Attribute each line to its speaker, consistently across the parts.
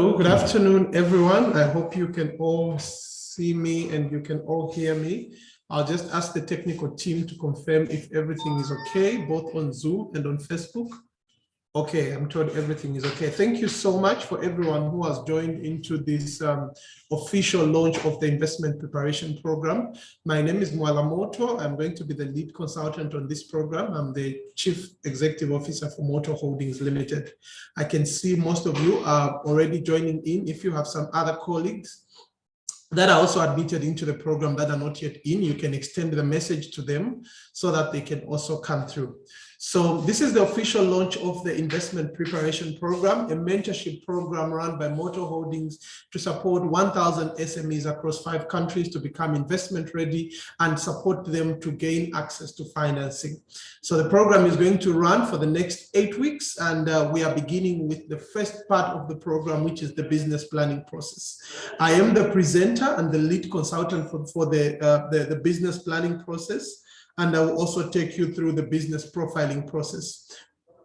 Speaker 1: Hello, good afternoon, everyone. I hope you can all see me and you can all hear me. I'll just ask the technical team to confirm if everything is okay, both on Zoom and on Facebook. Okay, I'm told everything is okay. Thank you so much for everyone who has joined into this official launch of the investment preparation program. My name is Mwala Moto. I'm going to be the lead consultant on this program. I'm the Chief Executive Officer for Motor Holdings Limited. I can see most of you are already joining in. If you have some other colleagues that are also admitted into the program that are not yet in, you can extend the message to them so that they can also come through. So this is the official launch of the investment preparation program, a mentorship program run by Motor Holdings to support 1,000 SMEs across 5 countries to become investment ready and support them to gain access to financing. So the program is going to run for the next 8 weeks, and we are beginning with the first part of the program, which is the business planning process. I am the presenter and the lead consultant for the business planning process. And I will also take you through the business profiling process.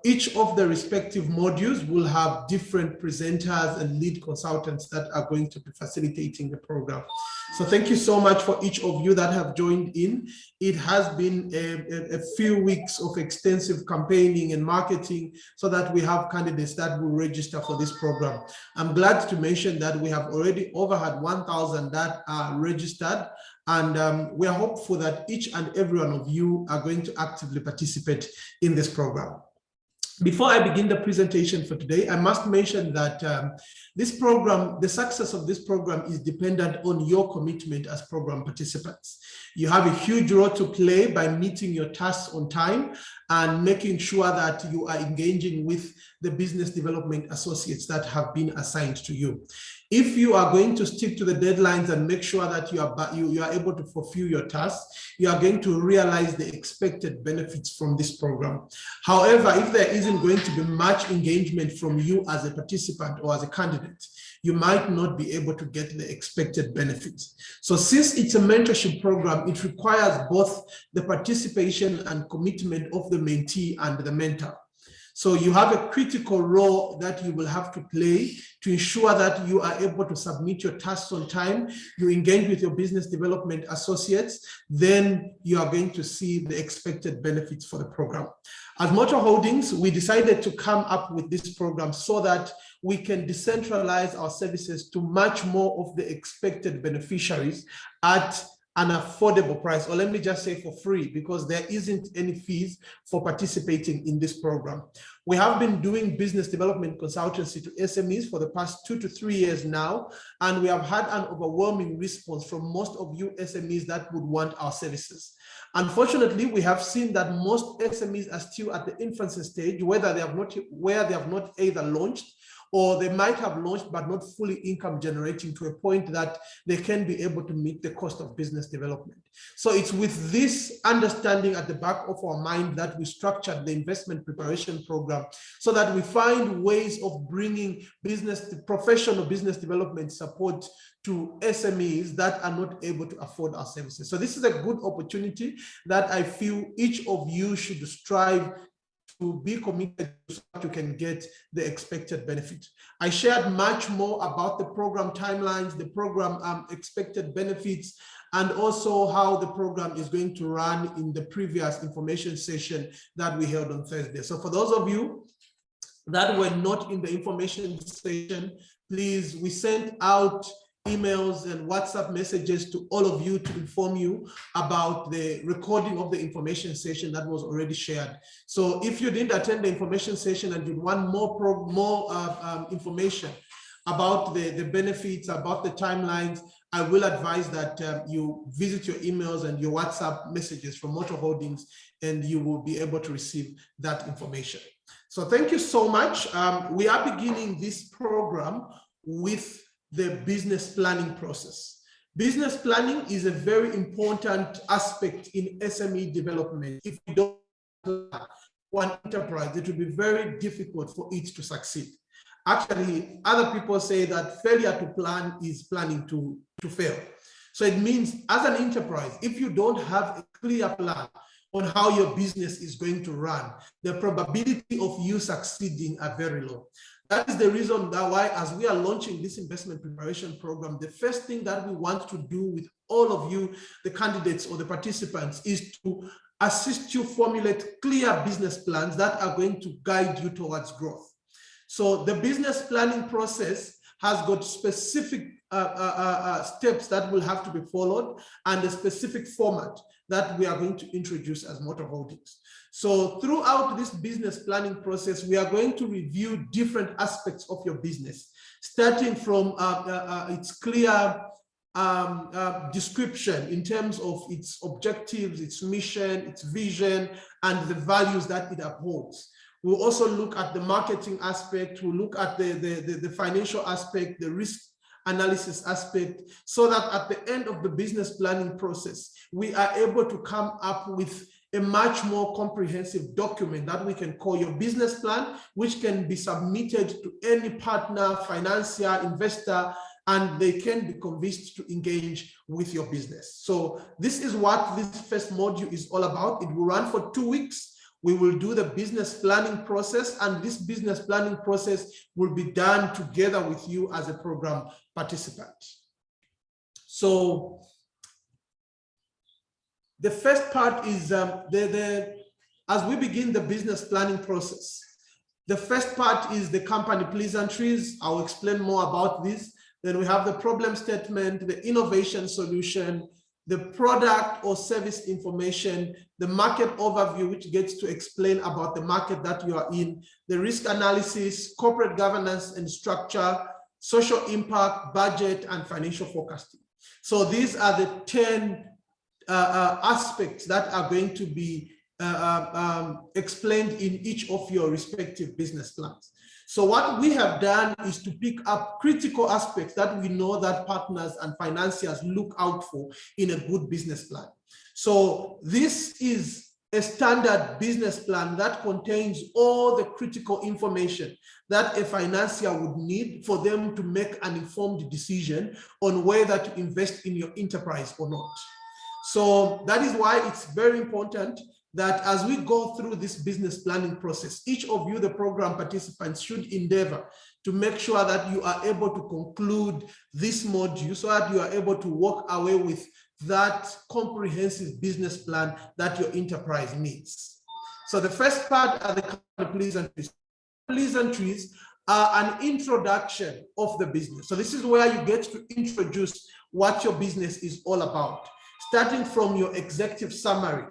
Speaker 1: Each of the respective modules will have different presenters and lead consultants that are going to be facilitating the program. So thank you so much for each of you that have joined in. It has been a few weeks of extensive campaigning and marketing so that we have candidates that will register for this program. I'm glad to mention that we have already overheard 1,000 that are registered. And we are hopeful that each and every one of you are going to actively participate in this program. Before I begin the presentation for today, I must mention that this program, the success of this program is dependent on your commitment as program participants. You have a huge role to play by meeting your tasks on time and making sure that you are engaging with the business development associates that have been assigned to you. If you are going to stick to the deadlines and make sure that you are able to fulfill your tasks, you are going to realize the expected benefits from this program. However, if there isn't going to be much engagement from you as a participant or as a candidate, you might not be able to get the expected benefits. So since it's a mentorship program, it requires both the participation and commitment of the mentee and the mentor. So you have a critical role that you will have to play to ensure that you are able to submit your tasks on time, you engage with your business development associates, then you are going to see the expected benefits for the program. As Motor Holdings, we decided to come up with this program so that we can decentralize our services to much more of the expected beneficiaries at an affordable price, or let me just say for free, because there isn't any fees for participating in this program. We have been doing business development consultancy to SMEs for the past 2 to 3 years now, and we have had an overwhelming response from most of you SMEs that would want our services. Unfortunately, we have seen that most SMEs are still at the infancy stage, where they have not either launched or they might have launched but not fully income generating to a point that they can be able to meet the cost of business development. So it's with this understanding at the back of our mind that we structured the investment preparation program so that we find ways of bringing professional business development support to SMEs that are not able to afford our services. So this is a good opportunity that I feel each of you should strive to be committed so that you can get the expected benefit. I shared much more about the program timelines, the program expected benefits, and also how the program is going to run in the previous information session that we held on Thursday. So for those of you that were not in the information session, please, we sent out emails and WhatsApp messages to all of you to inform you about the recording of the information session that was already shared. So if you didn't attend the information session and you want more information about the benefits, about the timelines, I will advise that you visit your emails and your WhatsApp messages from Motor Holdings, and you will be able to receive that information. So thank you so much. We are beginning this program with the business planning process. Business planning is a very important aspect in SME development. If you don't plan one enterprise, it will be very difficult for it to succeed. Actually, other people say that failure to plan is planning to fail. So it means as an enterprise, if you don't have a clear plan on how your business is going to run, the probability of you succeeding are very low. that is the reason why, as we are launching this investment preparation program, the first thing that we want to do with all of you, the candidates or the participants, is to assist you formulate clear business plans that are going to guide you towards growth. So the business planning process has got specific steps that will have to be followed and a specific format that we are going to introduce as Motor Holdings. So throughout this business planning process, we are going to review different aspects of your business, starting from its clear description in terms of its objectives, its mission, its vision, and the values that it upholds. We'll also look at the marketing aspect, we'll look at the financial aspect, the risk analysis aspect, so that at the end of the business planning process, we are able to come up with a much more comprehensive document that we can call your business plan, which can be submitted to any partner, financier, investor, and they can be convinced to engage with your business. So this is what this first module is all about. It will run for 2 weeks. We will do the business planning process, and this business planning process will be done together with you as a program participant. So the first part is as we begin the business planning process, the first part is the company pleasantries. I'll explain more about this. Then we have the problem statement, the innovation solution, the product or service information, the market overview, which gets to explain about the market that you are in, the risk analysis, corporate governance and structure, social impact, budget, and financial forecasting. So these are the 10 aspects that are going to be explained in each of your respective business plans. So what we have done is to pick up critical aspects that we know that partners and financiers look out for in a good business plan. So this is a standard business plan that contains all the critical information that a financier would need for them to make an informed decision on whether to invest in your enterprise or not. So that is why it's very important that as we go through this business planning process, each of you, the program participants, should endeavor to make sure that you are able to conclude this module so that you are able to walk away with that comprehensive business plan that your enterprise needs. So the first part are the pleasantries. Pleasantries are an introduction of the business. So this is where you get to introduce what your business is all about, starting from your executive summary.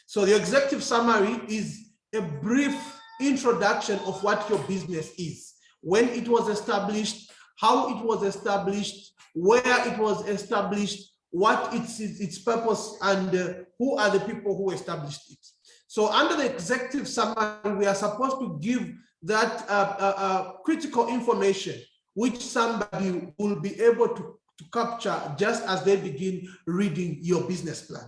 Speaker 1: So the executive summary is a brief introduction of what your business is, when it was established, how it was established, where it was established, what its purpose, and who are the people who established it. So under the executive summary, we are supposed to give that critical information, which somebody will be able to capture just as they begin reading your business plan.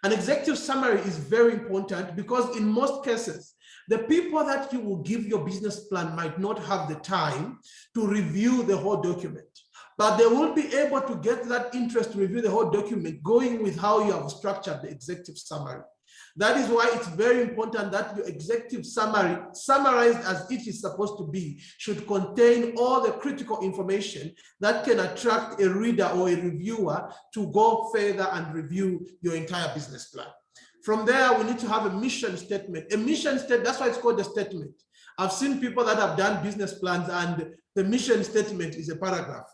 Speaker 1: An executive summary is very important because in most cases, the people that you will give your business plan might not have the time to review the whole document, but they will be able to get that interest to review the whole document going with how you have structured the executive summary. That is why it's very important that your executive summary, summarized as it is supposed to be, should contain all the critical information that can attract a reader or a reviewer to go further and review your entire business plan. From there, we need to have a mission statement. A mission statement, that's why it's called a statement. I've seen people that have done business plans and the mission statement is a paragraph.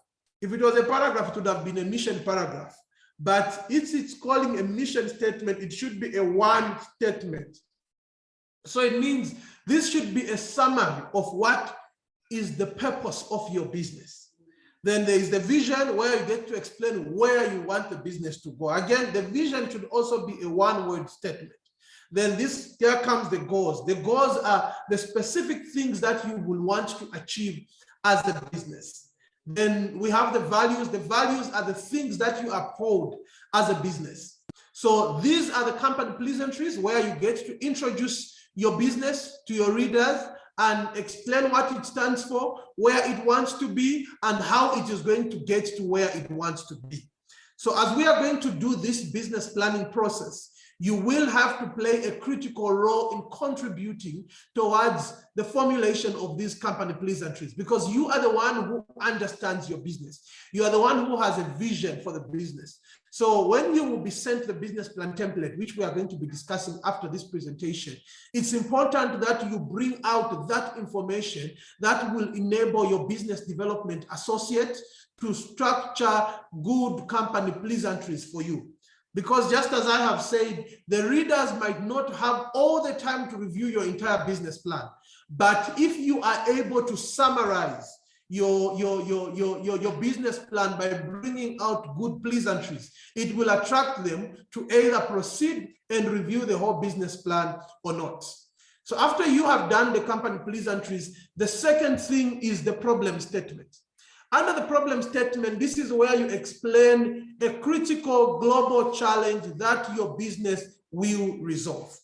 Speaker 1: If it was a paragraph, it would have been a mission paragraph. But it's calling a mission statement, it should be a one statement. So it means this should be a summary of what is the purpose of your business. Then there is the vision, where you get to explain where you want the business to go. Again, the vision should also be a one-word statement. Then here comes the goals. The goals are the specific things that you will want to achieve as a business. Then we have the values. The values are the things that you uphold as a business. So these are the company pleasantries, where you get to introduce your business to your readers and explain what it stands for, where it wants to be, and how it is going to get to where it wants to be. So as we are going to do this business planning process, you will have to play a critical role in contributing towards the formulation of these company pleasantries, because you are the one who understands your business. You are the one who has a vision for the business. So when you will be sent the business plan template, which we are going to be discussing after this presentation, it's important that you bring out that information that will enable your business development associate to structure good company pleasantries for you. Because just as I have said, the readers might not have all the time to review your entire business plan. But if you are able to summarize your business plan by bringing out good pleasantries, it will attract them to either proceed and review the whole business plan or not. So after you have done the company pleasantries, the second thing is the problem statement. Under the problem statement, this is where you explain a critical global challenge that your business will resolve.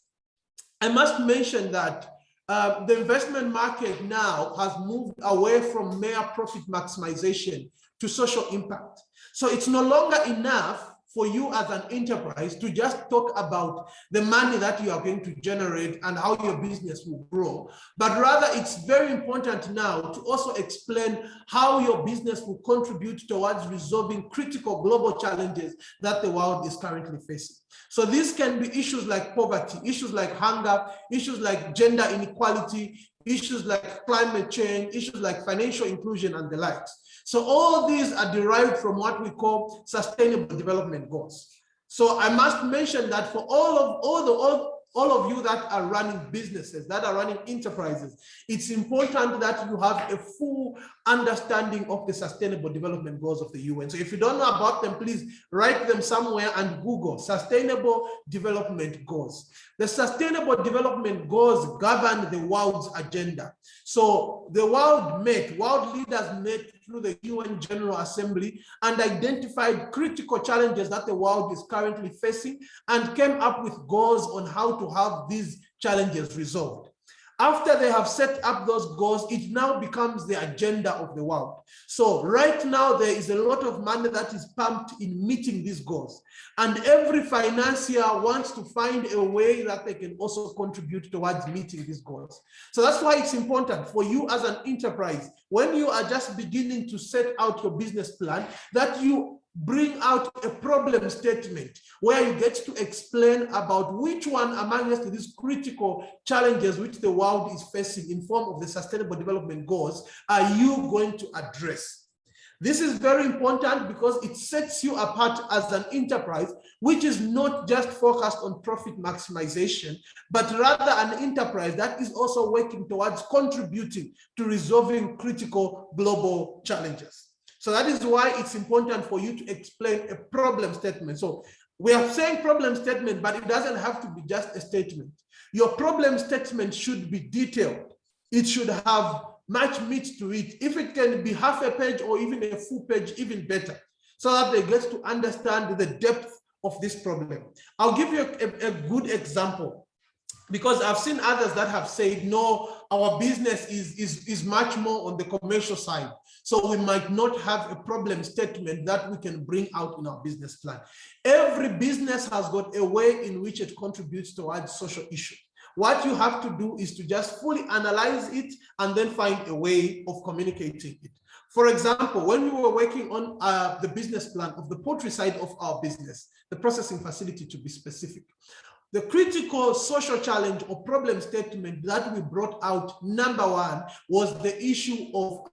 Speaker 1: I must mention that the investment market now has moved away from mere profit maximization to social impact. So it's no longer enough for you as an enterprise to just talk about the money that you are going to generate and how your business will grow, but rather it's very important now to also explain how your business will contribute towards resolving critical global challenges that the world is currently facing. So these can be issues like poverty, issues like hunger, issues like gender inequality, issues like climate change, issues like financial inclusion and the likes. So all these are derived from what we call sustainable development goals. So I must mention that for all of you that are running businesses, that are running enterprises, it's important that you have a full understanding of the sustainable development goals of the UN. So if you don't know about them, please write them somewhere and Google sustainable development goals. The sustainable development goals govern the world's agenda. So the world leaders met through the UN General Assembly and identified critical challenges that the world is currently facing and came up with goals on how to have these challenges resolved. After they have set up those goals, it now becomes the agenda of the world. So right now, there is a lot of money that is pumped in meeting these goals. And every financier wants to find a way that they can also contribute towards meeting these goals. So that's why it's important for you as an enterprise, when you are just beginning to set out your business plan, that you bring out a problem statement where you get to explain about which one amongst these critical challenges which the world is facing in form of the sustainable development goals are you going to address. This is very important because it sets you apart as an enterprise which is not just focused on profit maximization, but rather an enterprise that is also working towards contributing to resolving critical global challenges. So that is why it's important for you to explain a problem statement. So we are saying problem statement, but it doesn't have to be just a statement. Your problem statement should be detailed. It should have much meat to it. If it can be half a page or even a full page, even better, so that they get to understand the depth of this problem. I'll give you a good example, because I've seen others that have said, no, our business is much more on the commercial side. So we might not have a problem statement that we can bring out in our business plan. Every business has got a way in which it contributes towards social issues. What you have to do is to just fully analyze it and then find a way of communicating it. For example, when we were working on the business plan of the poultry side of our business, the processing facility to be specific, the critical social challenge or problem statement that we brought out, number one, was the issue of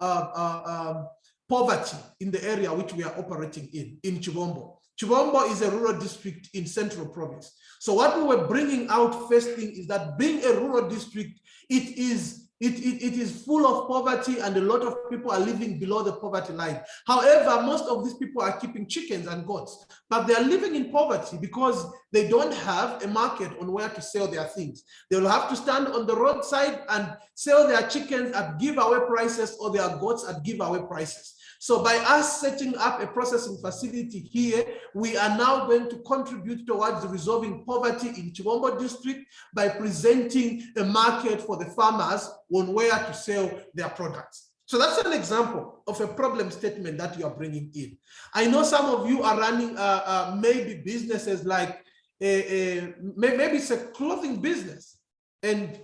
Speaker 1: poverty in the area which we are operating in Chivombo. Chivombo is a rural district in Central Province. So what we were bringing out first thing is that being a rural district, it is full of poverty and a lot of people are living below the poverty line. However, most of these people are keeping chickens and goats, but they are living in poverty because they don't have a market on where to sell their things. They will have to stand on the roadside and sell their chickens at giveaway prices or their goats at giveaway prices. So by us setting up a processing facility here, we are now going to contribute towards resolving poverty in Chivombo district by presenting a market for the farmers on where to sell their products. So that's an example of a problem statement that you are bringing in. I know some of you are running maybe businesses like maybe it's a clothing business and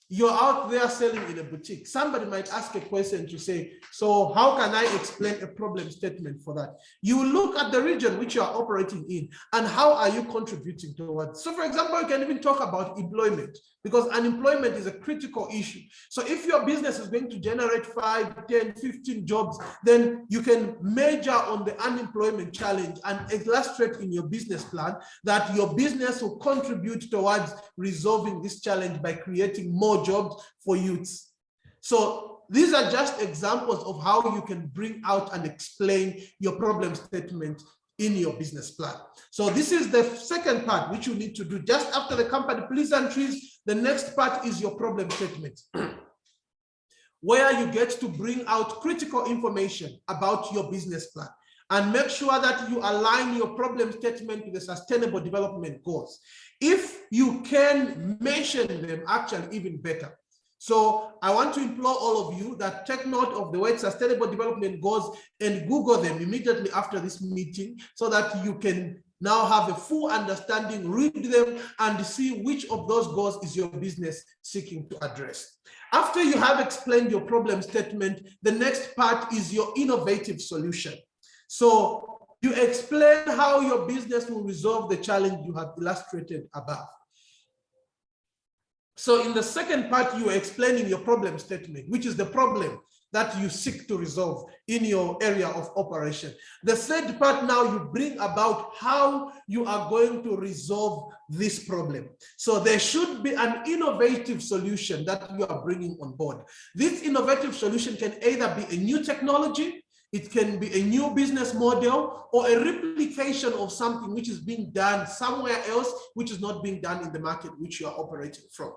Speaker 1: you're out there selling in a boutique. Somebody might ask a question to say, so how can I explain a problem statement for that? You will look at the region which you are operating in and how are you contributing towards. So for example, you can even talk about employment, because unemployment is a critical issue. So if your business is going to generate 5, 10, 15 jobs, then you can measure on the unemployment challenge and illustrate in your business plan that your business will contribute towards resolving this challenge by creating more jobs for youths. So these are just examples of how you can bring out and explain your problem statement in your business plan. So this is the second part which you need to do. Just after the company pleasantries, the next part is your problem statement, where you get to bring out critical information about your business plan and make sure that you align your problem statement with the sustainable development goals. If you can mention them, actually even better. So I want to implore all of you that take note of the word sustainable development goals and Google them immediately after this meeting so that you can now have a full understanding, read them and see which of those goals is your business seeking to address. After you have explained your problem statement, the next part is your innovative solution. So you explain how your business will resolve the challenge you have illustrated above. So in the second part, you are explaining your problem statement, which is the problem that you seek to resolve in your area of operation. The third part now, you bring about how you are going to resolve this problem. So there should be an innovative solution that you are bringing on board. This innovative solution can either be a new technology, it can be a new business model, or a replication of something which is being done somewhere else, which is not being done in the market which you are operating from.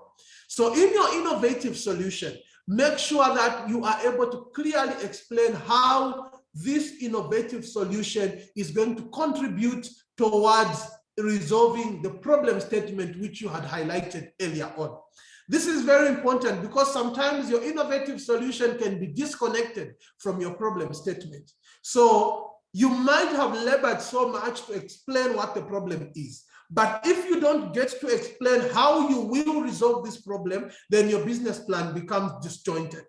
Speaker 1: So in your innovative solution, make sure that you are able to clearly explain how this innovative solution is going to contribute towards resolving the problem statement which you had highlighted earlier on. This is very important because sometimes your innovative solution can be disconnected from your problem statement. So you might have labored so much to explain what the problem is. But if you don't get to explain how you will resolve this problem, then your business plan becomes disjointed.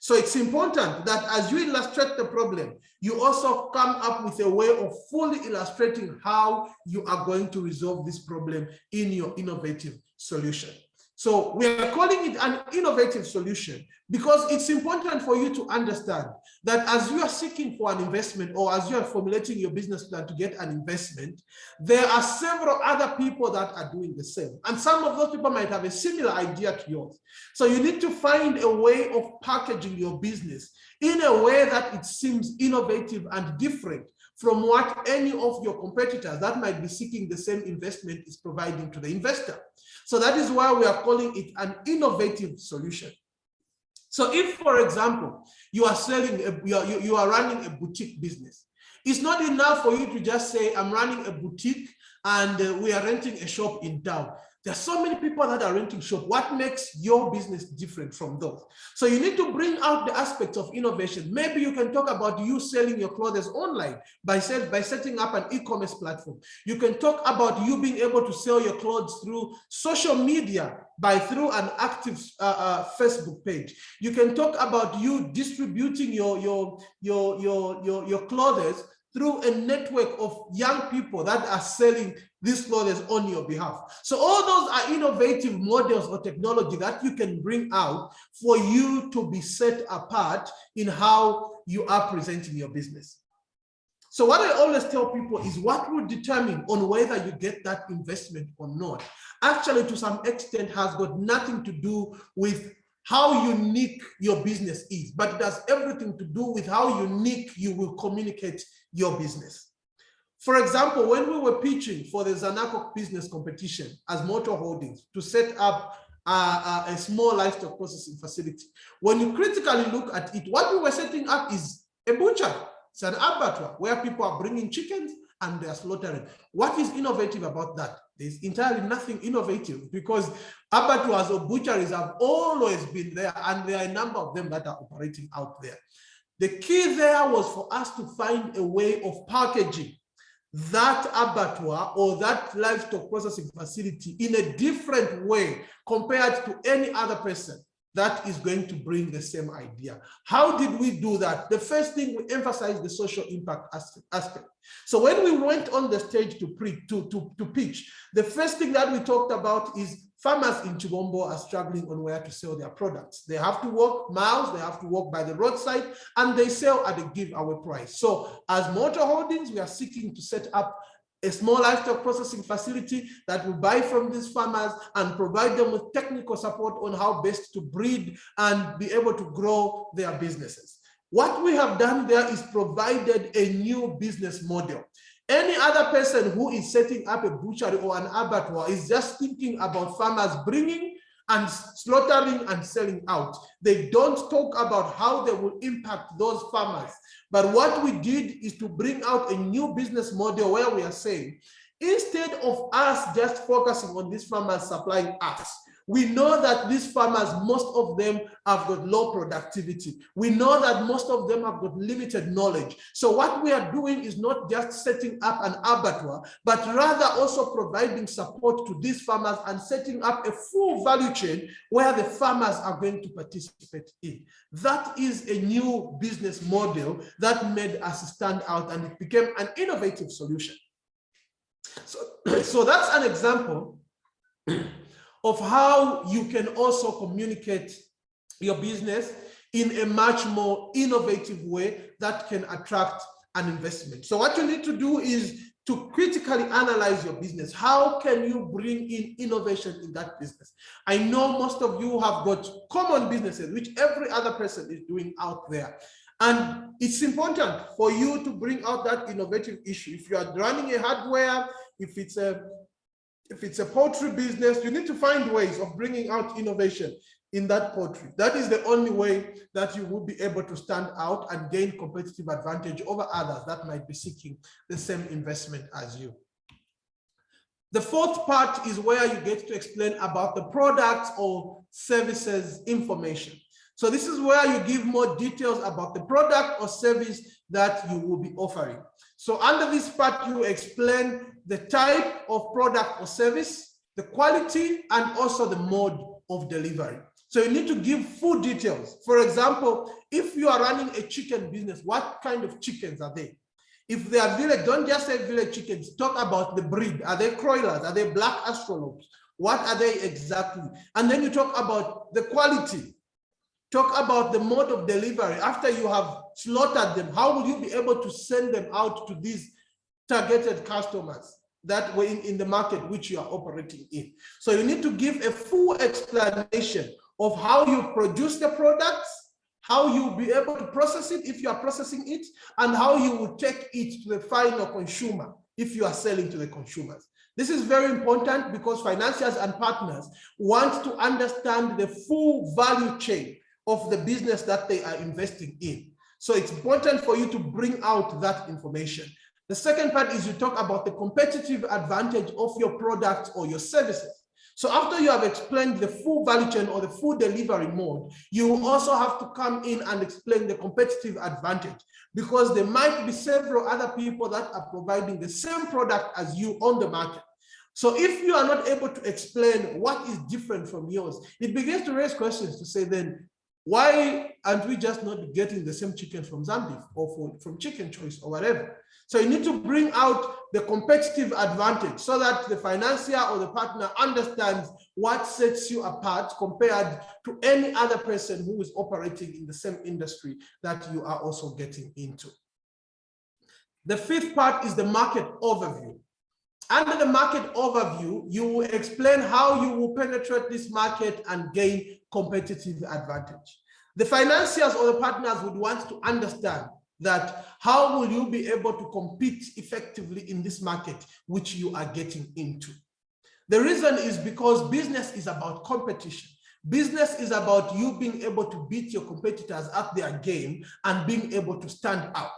Speaker 1: So it's important that as you illustrate the problem, you also come up with a way of fully illustrating how you are going to resolve this problem in your innovative solution. So we are calling it an innovative solution because it's important for you to understand that as you are seeking for an investment or as you are formulating your business plan to get an investment, there are several other people that are doing the same. And some of those people might have a similar idea to yours. So you need to find a way of packaging your business in a way that it seems innovative and different from what any of your competitors that might be seeking the same investment is providing to the investor. So that is why we are calling it an innovative solution. So if, for example, you are selling, you are running a boutique business, it's not enough for you to just say, I'm running a boutique and we are renting a shop in town. There are so many people that are renting shop. What makes your business different from those? So you need to bring out the aspects of innovation. Maybe you can talk about you selling your clothes online by setting up an e-commerce platform. You can talk about you being able to sell your clothes through social media through an active Facebook page. You can talk about you distributing your clothes through a network of young people that are selling these clothes on your behalf. So all those are innovative models or technology that you can bring out for you to be set apart in how you are presenting your business. So what I always tell people is what will determine on whether you get that investment or not, actually to some extent has got nothing to do with how unique your business is, but it has everything to do with how unique you will communicate your business. For example, when we were pitching for the Zanaco business competition as Motor Holdings to set up a small livestock processing facility, when you critically look at it, what we were setting up is a butcher. It's an abattoir where people are bringing chickens and they are slaughtering. What is innovative about that? There's entirely nothing innovative because abattoirs or butcheries have always been there and there are a number of them that are operating out there. The key there was for us to find a way of packaging that abattoir or that livestock processing facility in a different way compared to any other person that is going to bring the same idea. How did we do that? The first thing, we emphasized the social impact aspect. So when we went on the stage to pitch, the first thing that we talked about is farmers in Chibombo are struggling on where to sell their products. They have to walk miles, they have to walk by the roadside, and they sell at a giveaway price. So as Motor Holdings, we are seeking to set up a small livestock processing facility that will buy from these farmers and provide them with technical support on how best to breed and be able to grow their businesses. What we have done there is provided a new business model. Any other person who is setting up a butchery or an abattoir is just thinking about farmers bringing and slaughtering and selling out. They don't talk about how they will impact those farmers. But what we did is to bring out a new business model where we are saying, instead of us just focusing on these farmers supplying us, we know that these farmers, most of them have got low productivity. We know that most of them have got limited knowledge. So what we are doing is not just setting up an abattoir, but rather also providing support to these farmers and setting up a full value chain where the farmers are going to participate in. That is a new business model that made us stand out, and it became an innovative solution. So that's an example of how you can also communicate your business in a much more innovative way that can attract an investment. So what you need to do is to critically analyze your business. How can you bring in innovation in that business? I know most of you have got common businesses, which every other person is doing out there. And it's important for you to bring out that innovative issue. If you are running a hardware, if it's a poultry business, you need to find ways of bringing out innovation in that poultry. That is the only way that you will be able to stand out and gain competitive advantage over others that might be seeking the same investment as you. The fourth part is where you get to explain about the products or services information. So this is where you give more details about the product or service that you will be offering. So under this part, you explain the type of product or service, the quality, and also the mode of delivery. So you need to give full details. For example, if you are running a chicken business, what kind of chickens are they? If they are village, don't just say village chickens, talk about the breed. Are they broilers? Are they black astrolopes? What are they exactly? And then you talk about the quality. Talk about the mode of delivery. After you have slaughtered them, how will you be able to send them out to these targeted customers that were in the market which you are operating in? So you need to give a full explanation of how you produce the products, how you'll be able to process it if you are processing it, and how you will take it to the final consumer if you are selling to the consumers. This is very important because financiers and partners want to understand the full value chain of the business that they are investing in. So it's important for you to bring out that information. The second part is you talk about the competitive advantage of your product or your services. So after you have explained the full value chain or the full delivery mode, you will also have to come in and explain the competitive advantage, because there might be several other people that are providing the same product as you on the market. So if you are not able to explain what is different from yours, it begins to raise questions to say, then why aren't we just not getting the same chicken from Zambia or from Chicken Choice or whatever? So you need to bring out the competitive advantage so that the financier or the partner understands what sets you apart compared to any other person who is operating in the same industry that you are also getting into. The fifth part is the market overview. Under the market overview, you will explain how you will penetrate this market and gain competitive advantage. The financiers or the partners would want to understand that how will you be able to compete effectively in this market which you are getting into. The reason is because business is about competition. Business is about you being able to beat your competitors at their game and being able to stand out.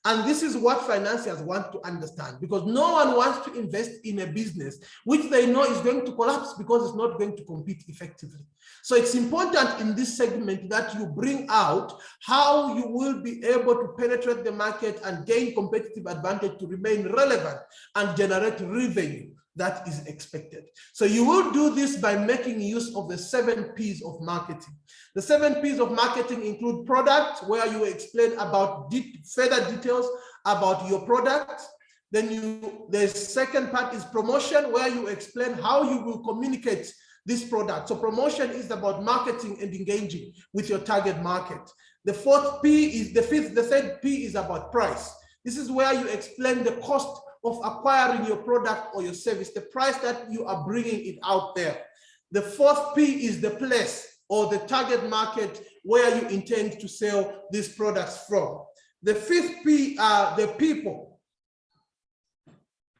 Speaker 1: And this is what financiers want to understand, because no one wants to invest in a business which they know is going to collapse because it's not going to compete effectively. So it's important in this segment that you bring out how you will be able to penetrate the market and gain competitive advantage to remain relevant and generate revenue that is expected. So you will do this by making use of the 7 P's of marketing. The 7 P's of marketing include product, where you explain about further details about your product. Then the second part is promotion, where you explain how you will communicate this product. So promotion is about marketing and engaging with your target market. The third P is about price. This is where you explain the cost of acquiring your product or your service, the price that you are bringing it out there. The fourth P is the place or the target market where you intend to sell these products from. The fifth P are the people,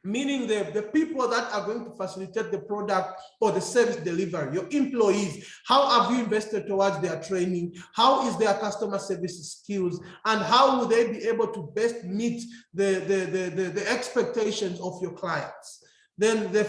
Speaker 1: meaning the people that are going to facilitate the product or the service delivery, your employees. How have you invested towards their training? How is their customer service skills? And how will they be able to best meet the expectations of your clients? Then the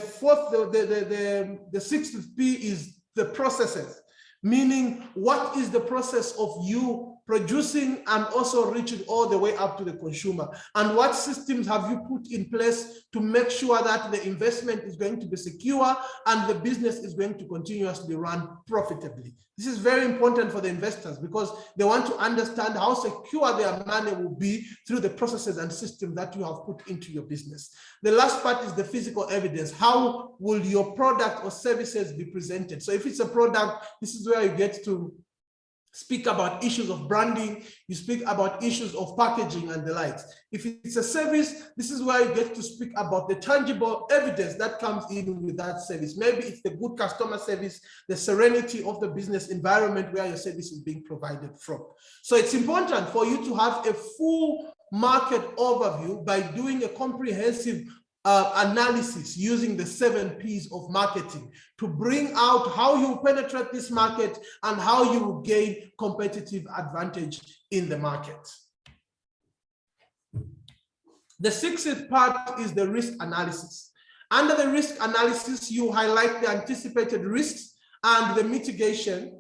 Speaker 1: sixth P is the processes, meaning what is the process of you producing and also reaching all the way up to the consumer, and what systems have you put in place to make sure that the investment is going to be secure and the business is going to continuously run profitably. This is very important for the investors because they want to understand how secure their money will be through the processes and systems that you have put into your business. The last part is the physical evidence. How will your product or services be presented? So if it's a product, this is where you get to speak about issues of branding, you speak about issues of packaging and the likes. If it's a service, this is where you get to speak about the tangible evidence that comes in with that service. Maybe it's the good customer service, the serenity of the business environment where your service is being provided from. So it's important for you to have a full market overview by doing a comprehensive analysis using the 7 P's of marketing to bring out how you penetrate this market and how you will gain competitive advantage in the market. The sixth part is the risk analysis. Under the risk analysis, you highlight the anticipated risks and the mitigation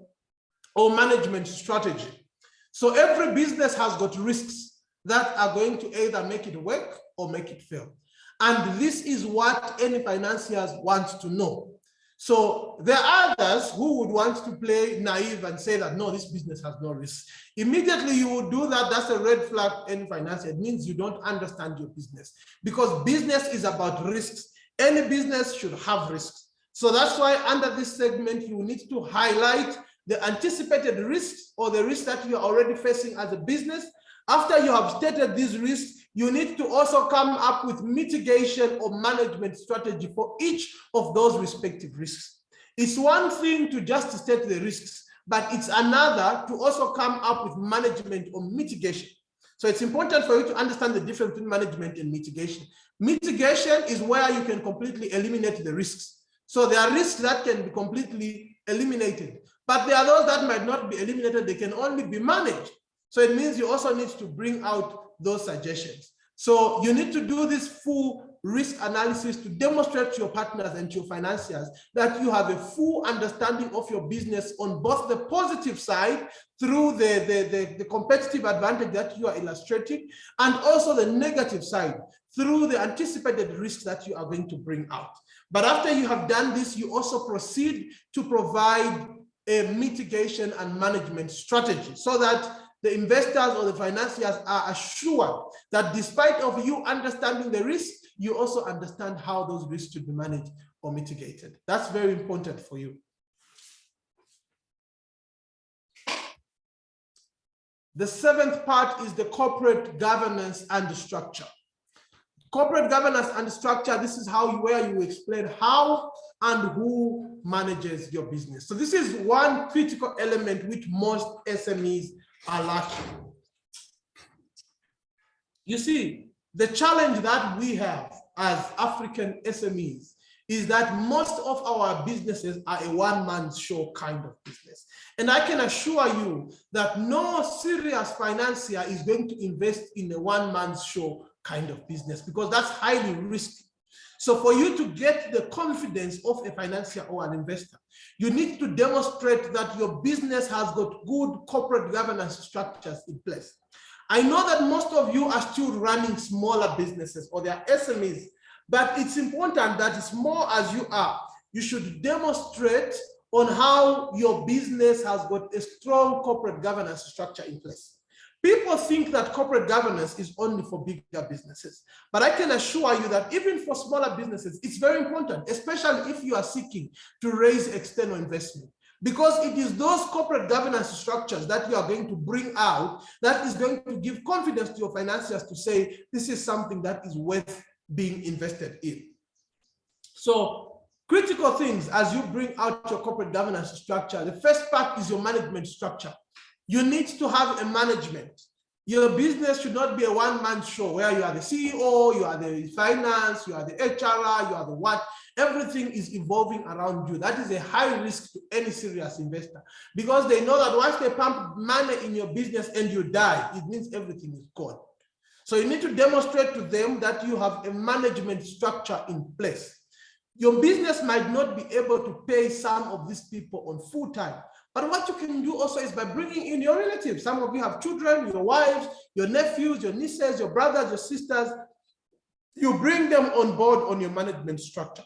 Speaker 1: or management strategy. So every business has got risks that are going to either make it work or make it fail. And this is what any financiers want to know. So there are others who would want to play naive and say that, no, this business has no risk. Immediately you would do that, that's a red flag any financier. It means you don't understand your business, because business is about risks. Any business should have risks. So that's why under this segment, you need to highlight the anticipated risks or the risks that you are already facing as a business. After you have stated these risks, you need to also come up with mitigation or management strategy for each of those respective risks. It's one thing to just state the risks, but it's another to also come up with management or mitigation. So it's important for you to understand the difference between management and mitigation. Mitigation is where you can completely eliminate the risks. So there are risks that can be completely eliminated, but there are those that might not be eliminated, they can only be managed. So it means you also need to bring out those suggestions. So you need to do this full risk analysis to demonstrate to your partners and to your financiers that you have a full understanding of your business on both the positive side through the competitive advantage that you are illustrating, and also the negative side through the anticipated risks that you are going to bring out. But after you have done this, you also proceed to provide a mitigation and management strategy so that the investors or the financiers are assured that despite of you understanding the risk, you also understand how those risks should be managed or mitigated. That's very important for you. The seventh part is the corporate governance and the structure. Corporate governance and structure, this is where you explain how and who manages your business. So this is one critical element which most SMEs are lacking. You see, the challenge that we have as African SMEs is that most of our businesses are a one-man show kind of business. And I can assure you that no serious financier is going to invest in a one-man show kind of business, because that's highly risky. So for you to get the confidence of a financier or an investor, you need to demonstrate that your business has got good corporate governance structures in place. I know that most of you are still running smaller businesses or they are SMEs, but it's important that as small as you are, you should demonstrate on how your business has got a strong corporate governance structure in place. People think that corporate governance is only for bigger businesses, but I can assure you that even for smaller businesses, it's very important, especially if you are seeking to raise external investment, because it is those corporate governance structures that you are going to bring out that is going to give confidence to your financiers to say, this is something that is worth being invested in. So critical things as you bring out your corporate governance structure, the first part is your management structure. You need to have a management. Your business should not be a one-man show where you are the CEO, you are the finance, you are the HRR, you are the what. Everything is evolving around you. That is a high risk to any serious investor, because they know that once they pump money in your business and you die, it means everything is gone. So you need to demonstrate to them that you have a management structure in place. Your business might not be able to pay some of these people on full time, but what you can do also is by bringing in your relatives. Some of you have children, your wives, your nephews, your nieces, your brothers, your sisters. You bring them on board on your management structure.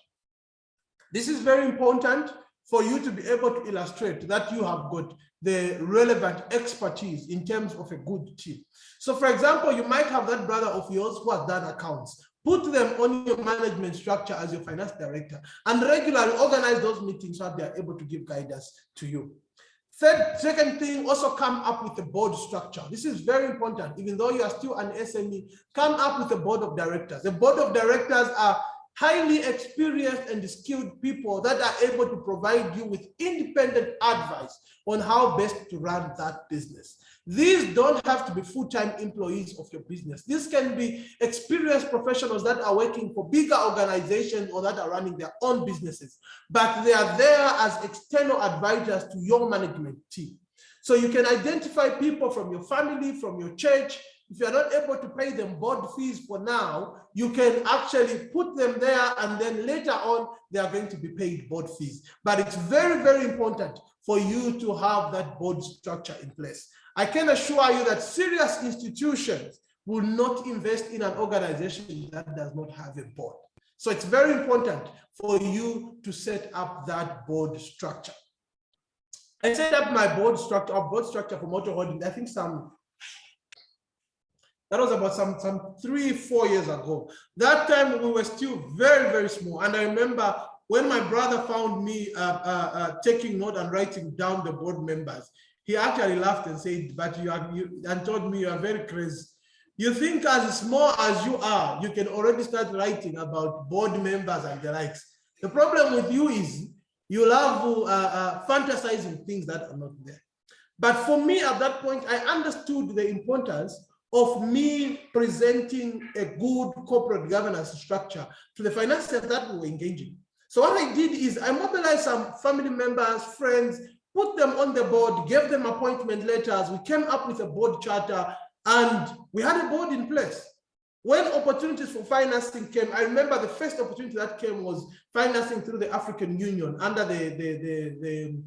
Speaker 1: This is very important for you to be able to illustrate that you have got the relevant expertise in terms of a good team. So for example, you might have that brother of yours who has done accounts. Put them on your management structure as your finance director and regularly organize those meetings so that they are able to give guidance to you. Second thing, also come up with a board structure. This is very important. Even though you are still an SME, come up with a board of directors. The board of directors are highly experienced and skilled people that are able to provide you with independent advice on how best to run that business. These don't have to be full-time employees of your business. These can be experienced professionals that are working for bigger organizations or that are running their own businesses, but they are there as external advisors to your management team. So you can identify people from your family, from your church. If you're not able to pay them board fees for now, you can actually put them there, and then later on, they are going to be paid board fees. But it's very, very important for you to have that board structure in place. I can assure you that serious institutions will not invest in an organization that does not have a board. So it's very important for you to set up that board structure. I set up my board structure, our board structure for Motor Holding, I think that was about some 3-4 years ago. That time we were still very, very small. And I remember when my brother found me taking note and writing down the board members, he actually laughed and said, but and told me you are very crazy. You think as small as you are, you can already start writing about board members and the likes. The problem with you is you love fantasizing things that are not there. But for me at that point, I understood the importance of me presenting a good corporate governance structure to the financiers that we were engaging. So what I did is I mobilized some family members, friends, put them on the board, gave them appointment letters. We came up with a board charter and we had a board in place. When opportunities for financing came, I remember the first opportunity that came was financing through the African Union under the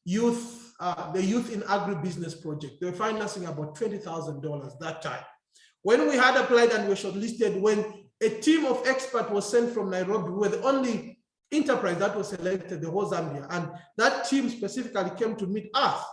Speaker 1: youth in agribusiness project. They were financing about $20,000 that time. When we had applied and were shortlisted, when a team of experts was sent from Nairobi, we were the only enterprise that was selected, the whole Zambia. And that team specifically came to meet us.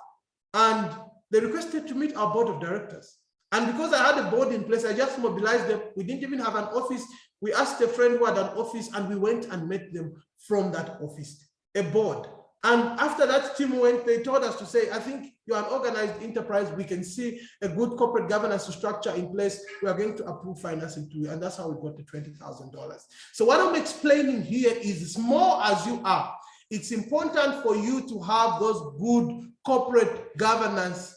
Speaker 1: And they requested to meet our board of directors. And because I had a board in place, I just mobilized them. We didn't even have an office. We asked a friend who had an office and we went and met them from that office, a board. And after that team went, they told us to say, I think you're an organized enterprise. We can see a good corporate governance structure in place. We are going to approve financing to you. And that's how we got the $20,000. So what I'm explaining here is, small as you are, it's important for you to have those good corporate governance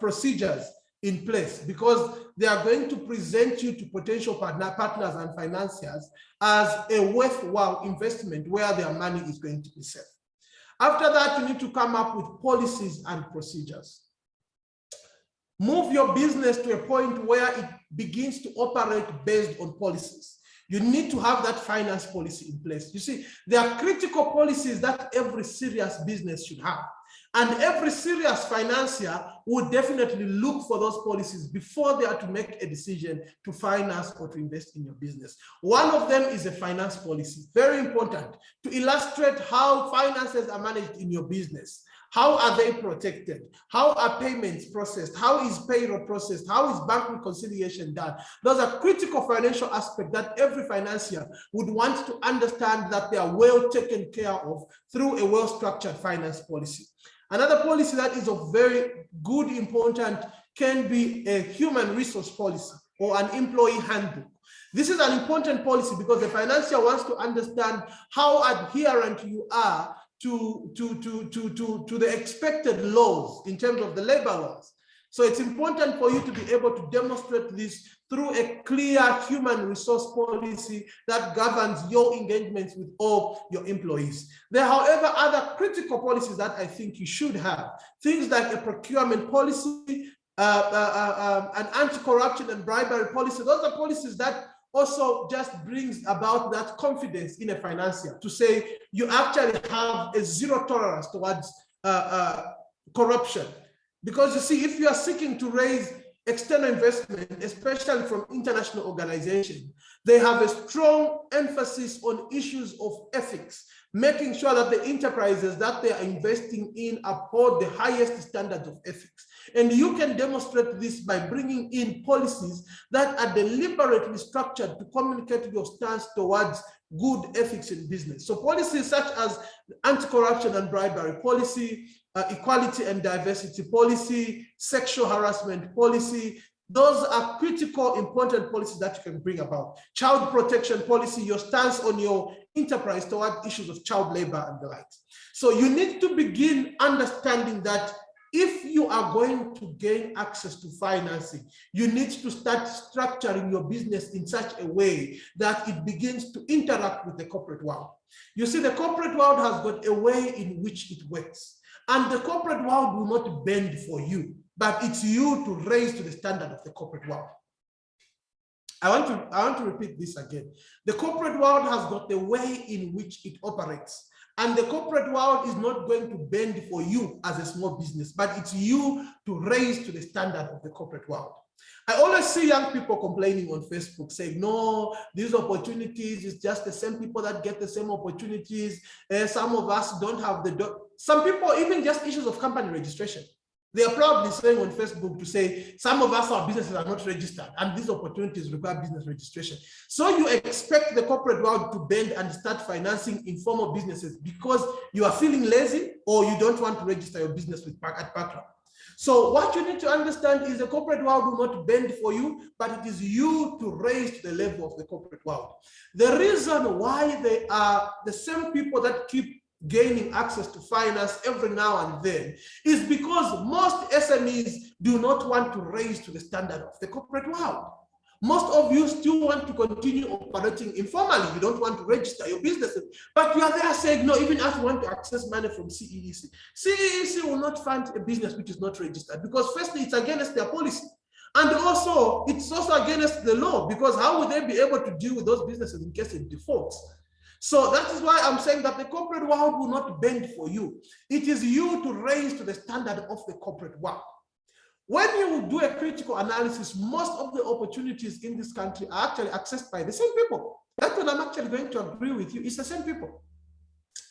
Speaker 1: procedures in place, because they are going to present you to potential partners and financiers as a worthwhile investment where their money is going to be safe. After that, you need to come up with policies and procedures. Move your business to a point where it begins to operate based on policies. You need to have that finance policy in place. You see, there are critical policies that every serious business should have. And every serious financier would definitely look for those policies before they are to make a decision to finance or to invest in your business. One of them is a finance policy, very important, to illustrate how finances are managed in your business. How are they protected? How are payments processed? How is payroll processed? How is bank reconciliation done? Those are critical financial aspects that every financier would want to understand, that they are well taken care of through a well-structured finance policy. Another policy that is of very good importance can be a human resource policy or an employee handbook. This is an important policy because the financier wants to understand how adherent you are to the expected laws in terms of the labor laws. So it's important for you to be able to demonstrate this through a clear human resource policy that governs your engagements with all your employees. There are, however, other critical policies that I think you should have. Things like a procurement policy, an anti-corruption and bribery policy. Those are policies that also just brings about that confidence in a financier to say you actually have a zero tolerance towards corruption. Because you see, if you are seeking to raise external investment, especially from international organizations, they have a strong emphasis on issues of ethics, making sure that the enterprises that they are investing in uphold the highest standards of ethics. And you can demonstrate this by bringing in policies that are deliberately structured to communicate your stance towards good ethics in business. So policies such as anti-corruption and bribery policy, equality and diversity policy, sexual harassment policy, those are critical, important policies that you can bring about. Child protection policy, your stance on your enterprise toward issues of child labor and the like. So you need to begin understanding that if you are going to gain access to financing, you need to start structuring your business in such a way that it begins to interact with the corporate world. You see, the corporate world has got a way in which it works. And the corporate world will not bend for you, but it's you to raise to the standard of the corporate world. I want to repeat this again. The corporate world has got the way in which it operates. And the corporate world is not going to bend for you as a small business, but it's you to raise to the standard of the corporate world. I always see young people complaining on Facebook saying, no, these opportunities, it's just the same people that get the same opportunities. Some of us don't have some people, even just issues of company registration. They are probably saying on Facebook to say, some of us, our businesses are not registered and these opportunities require business registration. So you expect the corporate world to bend and start financing informal businesses because you are feeling lazy or you don't want to register your business with at Patra. So what you need to understand is the corporate world will not bend for you, but it is you to raise to the level of the corporate world. The reason why they are the same people that keep gaining access to finance every now and then is because most SMEs do not want to raise to the standard of the corporate world. Most of you still want to continue operating informally. You don't want to register your businesses, but you are there saying, no, even if you want to access money from CEEC, CEEC will not fund a business which is not registered because firstly, it's against their policy. And also, it's also against the law because how would they be able to deal with those businesses in case it defaults? So that is why I'm saying that the corporate world will not bend for you. It is you to raise to the standard of the corporate world. When you do a critical analysis, most of the opportunities in this country are actually accessed by the same people. That's what I'm actually going to agree with you. It's the same people.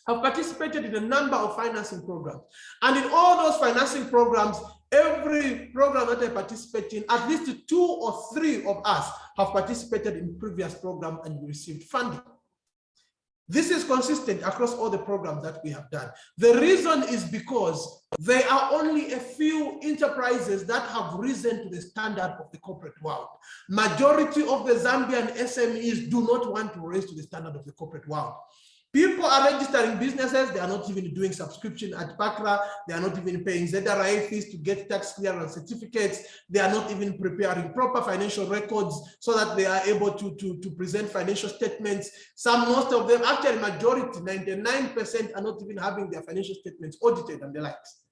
Speaker 1: I've participated in a number of financing programs. And in all those financing programs, every program that I participate in, at least 2 or 3 of us have participated in previous programs and we received funding. This is consistent across all the programs that we have done. The reason is because there are only a few enterprises that have risen to the standard of the corporate world. Majority of the Zambian SMEs do not want to raise to the standard of the corporate world. People are registering businesses. They are not even doing subscription at PACRA. They are not even paying ZRA fees to get tax clearance certificates. They are not even preparing proper financial records so that they are able to present financial statements. Most of them, actually majority, 99% are not even having their financial statements audited and the likes.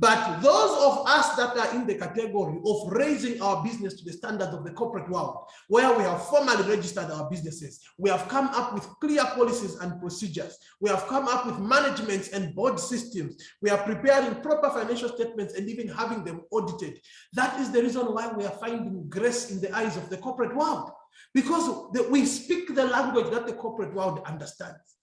Speaker 1: But those of us that are in the category of raising our business to the standards of the corporate world, where we have formally registered our businesses, we have come up with clear policies and procedures, we have come up with management and board systems, we are preparing proper financial statements and even having them audited. That is the reason why we are finding grace in the eyes of the corporate world, because we speak the language that the corporate world understands.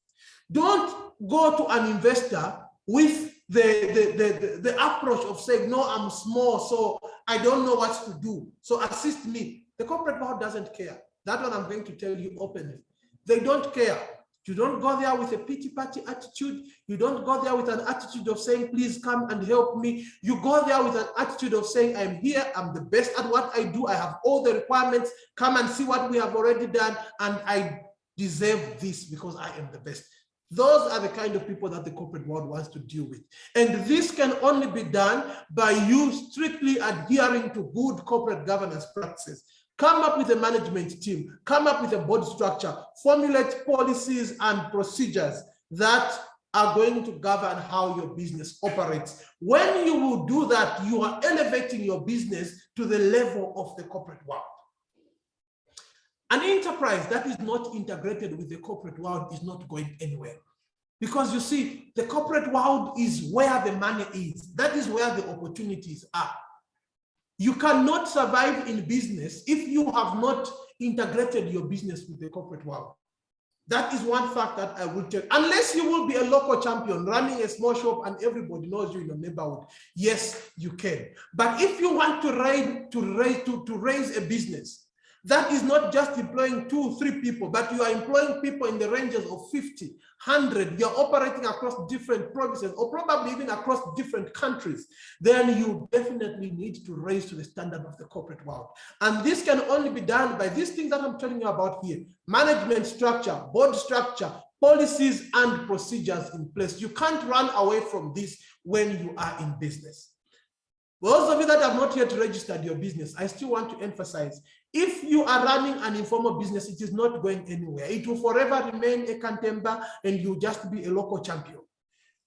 Speaker 1: Don't go to an investor with the approach of saying, no, I'm small, so I don't know what to do, so assist me. The corporate world doesn't care. That one I'm going to tell you openly. They don't care. You don't go there with a pity party attitude. You don't go there with an attitude of saying, please come and help me. You go there with an attitude of saying, I'm here, I'm the best at what I do, I have all the requirements, come and see what we have already done, and I deserve this because I am the best. Those are the kind of people that the corporate world wants to deal with. And this can only be done by you strictly adhering to good corporate governance practices. Come up with a management team, come up with a board structure, formulate policies and procedures that are going to govern how your business operates. When you will do that, you are elevating your business to the level of the corporate world. An enterprise that is not integrated with the corporate world is not going anywhere. Because you see, the corporate world is where the money is. That is where the opportunities are. You cannot survive in business if you have not integrated your business with the corporate world. That is one fact that I will tell. Unless you will be a local champion running a small shop and everybody knows you in your neighborhood, yes, you can. But if you want to raise a business, that is not just employing 2, 3 people, but you are employing people in the ranges of 50, 100. You're operating across different provinces or probably even across different countries. Then you definitely need to raise to the standard of the corporate world. And this can only be done by these things that I'm telling you about here: management structure, board structure, policies and procedures in place. You can't run away from this when you are in business. Those of you that have not yet registered your business, I still want to emphasize, if you are running an informal business, it is not going anywhere. It will forever remain a cantemba and you'll just be a local champion.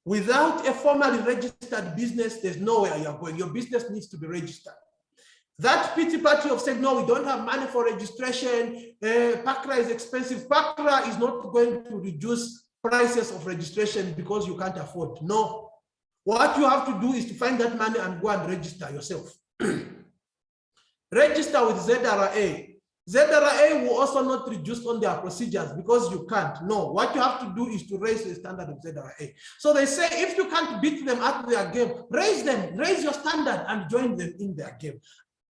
Speaker 1: Without a formally registered business, there's nowhere you're going. Your business needs to be registered. That pity party of saying, no, we don't have money for registration, PACRA is expensive. PACRA is not going to reduce prices of registration because you can't afford. No. What you have to do is to find that money and go and register yourself. Register with ZRA. ZRA will also not reduce on their procedures because you can't. No, what you have to do is to raise the standard of ZRA. So they say, if you can't beat them at their game, raise them, raise your standard and join them in their game.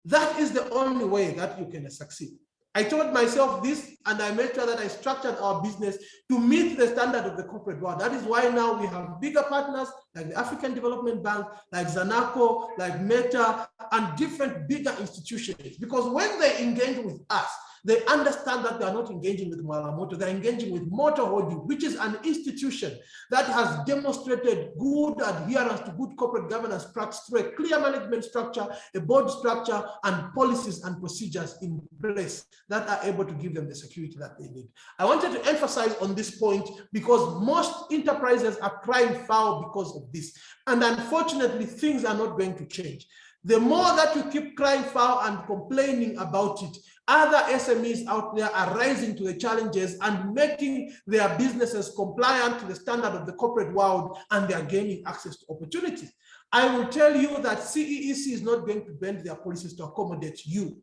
Speaker 1: That is the only way that you can succeed. I told myself this, and I made sure that I structured our business to meet the standard of the corporate world. That is why now we have bigger partners like the African Development Bank, like Zanaco, like Meta, and different bigger institutions. Because when they engage with us, they understand that they are not engaging with Mwalamoto, they're engaging with Moto Holding, which is an institution that has demonstrated good adherence to good corporate governance practice through a clear management structure, a board structure, and policies and procedures in place that are able to give them the security that they need. I wanted to emphasize on this point because most enterprises are crying foul because of this. And unfortunately, things are not going to change. The more that you keep crying foul and complaining about it, other SMEs out there are rising to the challenges and making their businesses compliant to the standard of the corporate world, and they are gaining access to opportunities. I will tell you that CEEC is not going to bend their policies to accommodate you.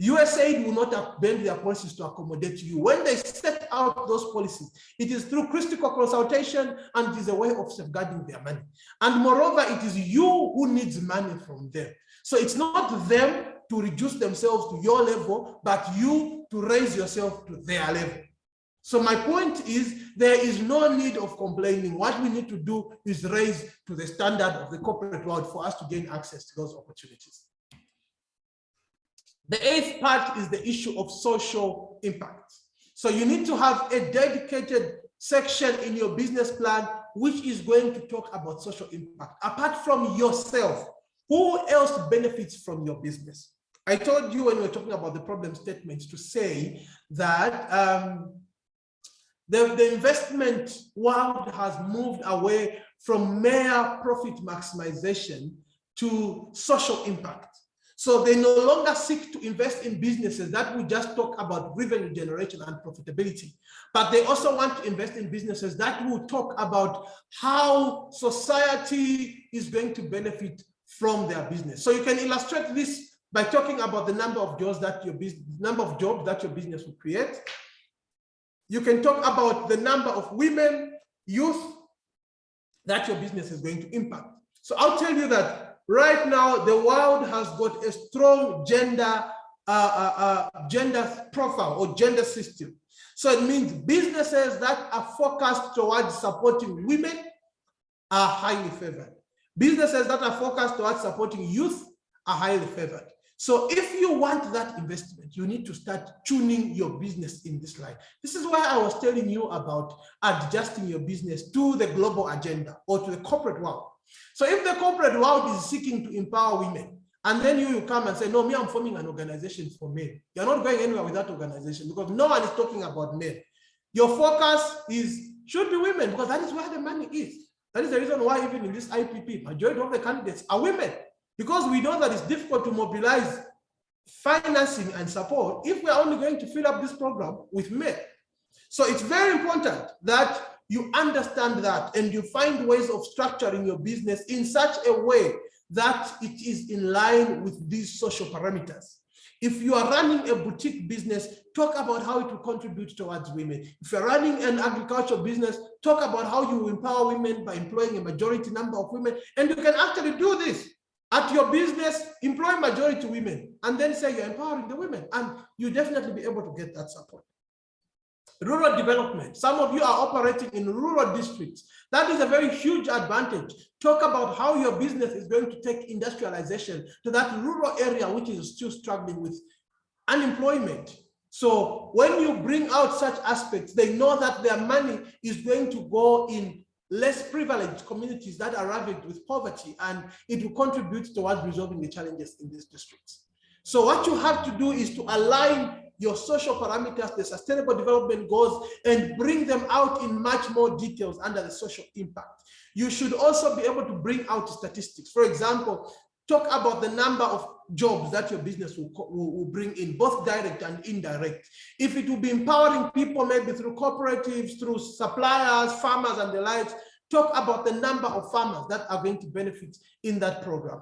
Speaker 1: USAID will not bend their policies to accommodate you. When they set out those policies, it is through critical consultation and it is a way of safeguarding their money. And moreover, it is you who needs money from them. So it's not them to reduce themselves to your level, but you to raise yourself to their level. So my point is, there is no need of complaining. What we need to do is raise to the standard of the corporate world for us to gain access to those opportunities. The 8th part is the issue of social impact. So you need to have a dedicated section in your business plan which is going to talk about social impact. Apart from yourself, who else benefits from your business? I told you when we were talking about the problem statements to say that the investment world has moved away from mere profit maximization to social impact. So they no longer seek to invest in businesses that will just talk about revenue generation and profitability, but they also want to invest in businesses that will talk about how society is going to benefit from their business. So you can illustrate this by talking about the number of jobs that your business will create. You can talk about the number of women, youth that your business is going to impact. So I'll tell you that right now, the world has got a strong gender profile or gender system. So it means businesses that are focused towards supporting women are highly favored. Businesses that are focused towards supporting youth are highly favored. So if you want that investment, you need to start tuning your business in this line. This is why I was telling you about adjusting your business to the global agenda or to the corporate world. So if the corporate world is seeking to empower women, and then you come and say, no, I'm forming an organization for men. You're not going anywhere with that organization because no one is talking about men. Your focus should be women because that is where the money is. That is the reason why even in this IPP, majority of the candidates are women, because we know that it's difficult to mobilize financing and support if we're only going to fill up this program with men. So it's very important that you understand that and you find ways of structuring your business in such a way that it is in line with these social parameters. If you are running a boutique business, talk about how it will contribute towards women. If you're running an agricultural business, talk about how you will empower women by employing a majority number of women. And you can actually do this at your business, employ majority women, and then say you're empowering the women, and you'll definitely be able to get that support. Rural development. Some of you are operating in rural districts. That is a very huge advantage. Talk about how your business is going to take industrialization to that rural area, which is still struggling with unemployment. So when you bring out such aspects, they know that their money is going to go in less privileged communities that are ravaged with poverty, and it will contribute towards resolving the challenges in these districts. So what you have to do is to align your social parameters, the sustainable development goals, and bring them out in much more details under the social impact. You should also be able to bring out statistics. For example, talk about the number of jobs that your business will bring in, both direct and indirect. If it will be empowering people, maybe through cooperatives, through suppliers, farmers, and the likes, talk about the number of farmers that are going to benefit in that program.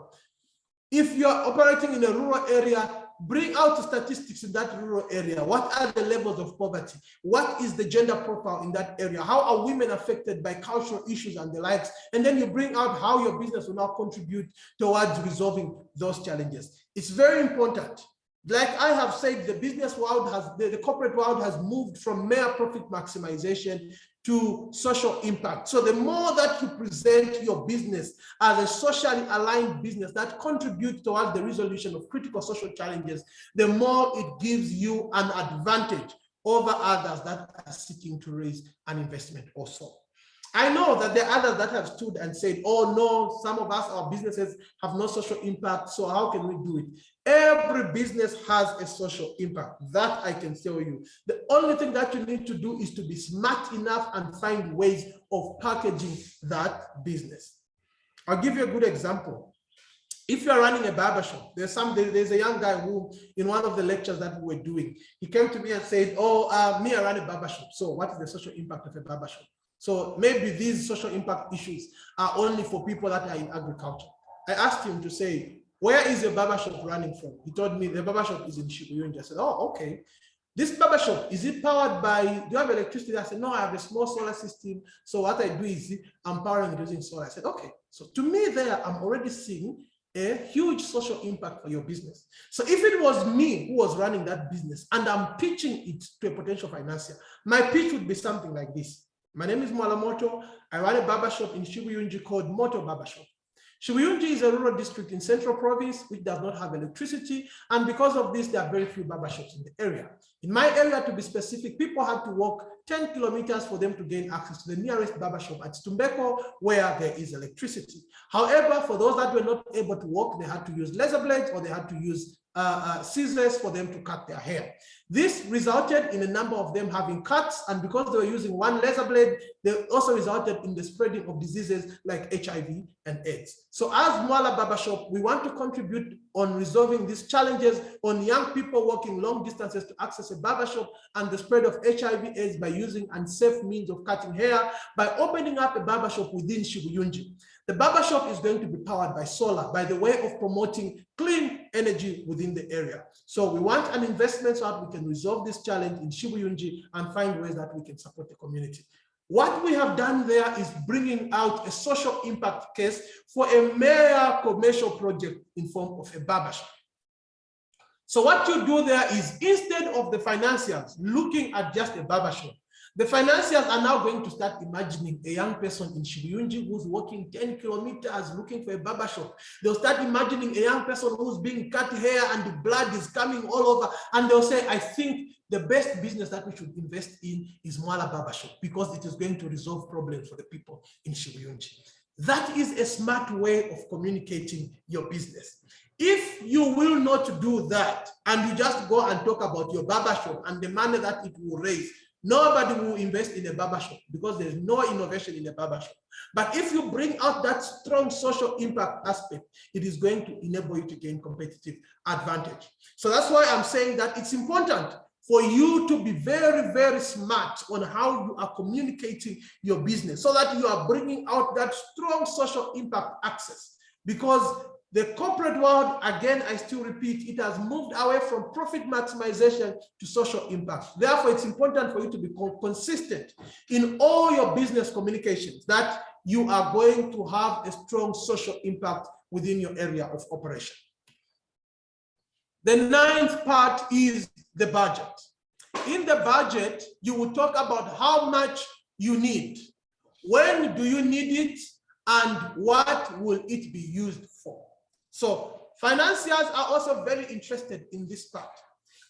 Speaker 1: If you're operating in a rural area, bring out the statistics in that rural area. What are the levels of poverty? What is the gender profile in that area? How are women affected by cultural issues and the likes? And then you bring out how your business will now contribute towards resolving those challenges. It's very important. Like I have said, the business world the corporate world has moved from mere profit maximization to social impact. So the more that you present your business as a socially aligned business that contributes towards the resolution of critical social challenges, the more it gives you an advantage over others that are seeking to raise an investment also. I know that there are others that have stood and said, oh no, some of us, our businesses have no social impact, so how can we do it? Every business has a social impact. That I can tell you. The only thing that you need to do is to be smart enough and find ways of packaging that business. I'll give you a good example. If you're running a barbershop, there's a young guy who, in one of the lectures that we were doing, he came to me and said, oh, me, I run a barbershop. So what is the social impact of a barbershop? So maybe these social impact issues are only for people that are in agriculture. I asked him to say, where is your barbershop running from? He told me the barbershop is in Shibuyunji. I said, oh, okay. This barbershop, is it powered by, do you have electricity? I said, no, I have a small solar system. So what I do is I'm powering it using solar. I said, okay. So to me there, I'm already seeing a huge social impact for your business. So if it was me who was running that business and I'm pitching it to a potential financier, my pitch would be something like this. My name is Mwalamoto. I run a barbershop in Shibuyunji called Moto Barbershop. Shibuyunji is a rural district in Central Province which does not have electricity, and because of this, there are very few barbershops in the area. In my area, to be specific, people have to walk 10 kilometers for them to gain access to the nearest barbershop at Tumbeko, where there is electricity. However, for those that were not able to walk, they had to use laser blades or they had to use scissors for them to cut their hair. This resulted in a number of them having cuts, and because they were using one laser blade, they also resulted in the spreading of diseases like HIV and AIDS. So as Mwala Barbershop, we want to contribute on resolving these challenges on young people walking long distances to access a barbershop and the spread of HIV AIDS by using unsafe means of cutting hair by opening up a barbershop within Shibuyunji. The barbershop is going to be powered by solar by the way of promoting clean energy within the area. So we want an investment so that we can resolve this challenge in Shibuyunji and find ways that we can support the community. What we have done there is bringing out a social impact case for a major commercial project in form of a barbershop. So what you do there is, instead of the financiers looking at just a barbershop, the financiers are now going to start imagining a young person in Shibuyunji who's walking 10 kilometers looking for a barbershop. They'll start imagining a young person who's being cut hair and the blood is coming all over. And they'll say, I think the best business that we should invest in is Mwala Barbershop because it is going to resolve problems for the people in Shibuyunji. That is a smart way of communicating your business. If you will not do that and you just go and talk about your barbershop and the money that it will raise, nobody will invest in a barbershop because there's no innovation in a barbershop. But if you bring out that strong social impact aspect, it is going to enable you to gain competitive advantage. So that's why I'm saying that it's important for you to be very, very smart on how you are communicating your business so that you are bringing out that strong social impact access. Because the corporate world, again, I still repeat, it has moved away from profit maximization to social impact. Therefore, it's important for you to be consistent in all your business communications, that you are going to have a strong social impact within your area of operation. The ninth part is the budget. In the budget, you will talk about how much you need, when do you need it, and what will it be used for. So financiers are also very interested in this part.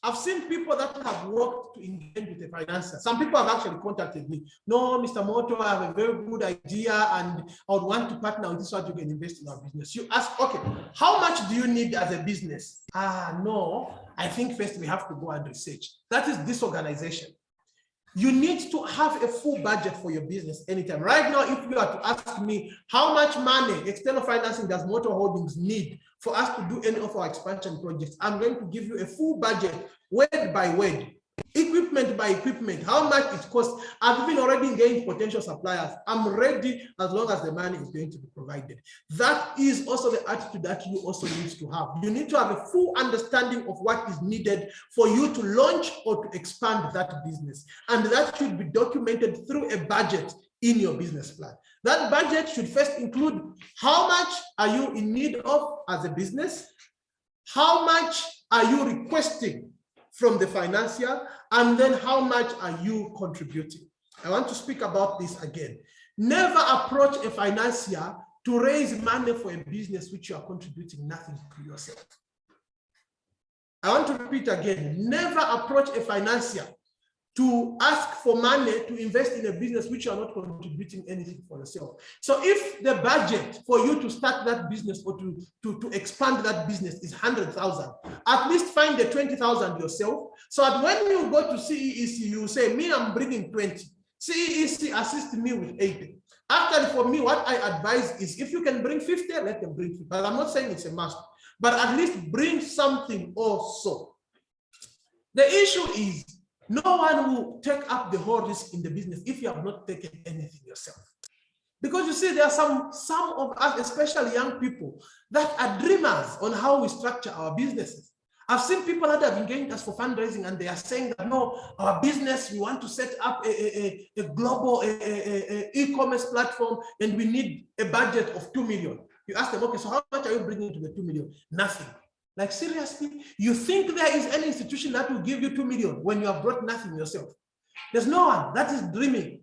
Speaker 1: I've seen people that have worked to engage with the financier. Some people have actually contacted me. No, Mr. Moto, I have a very good idea and I would want to partner with this so that you can invest in our business. You ask, okay, how much do you need as a business? No, I think first we have to go and research. That is disorganization. You need to have a full budget for your business anytime. Right now, if you are to ask me how much money external financing does Motor Holdings need for us to do any of our expansion projects, I'm going to give you a full budget, word by word, equipment by equipment, how much it costs. I've even already engaged potential suppliers. I'm ready as long as the money is going to be provided. That is also the attitude that you also need to have. You need to have a full understanding of what is needed for you to launch or to expand that business. And that should be documented through a budget in your business plan. That budget should first include how much are you in need of as a business, how much are you requesting from the financier, and then how much are you contributing. I want to speak about this again. Never approach a financier to raise money for a business which you are contributing nothing to yourself. I want to repeat again, never approach a financier to ask for money to invest in a business which you are not contributing anything for yourself. So if the budget for you to start that business or to expand that business is 100,000, at least find the 20,000 yourself, so that when you go to CEEC, you say, me, I'm bringing 20. CEEC assist me with 80. Actually, for me, what I advise is if you can bring 50, let them bring 50. But I'm not saying it's a must, but at least bring something also. The issue is, no one will take up the whole risk in the business if you have not taken anything yourself. Because you see, there are some of us, especially young people, that are dreamers on how we structure our businesses. I've seen people that have engaged us for fundraising and they are saying that, no, our business, we want to set up a global e-commerce platform and we need a budget of 2 million. You ask them, okay, so how much are you bringing to the 2 million? Nothing. Like, seriously, you think there is any institution that will give you 2 million when you have brought nothing yourself? There's no one. That is dreaming.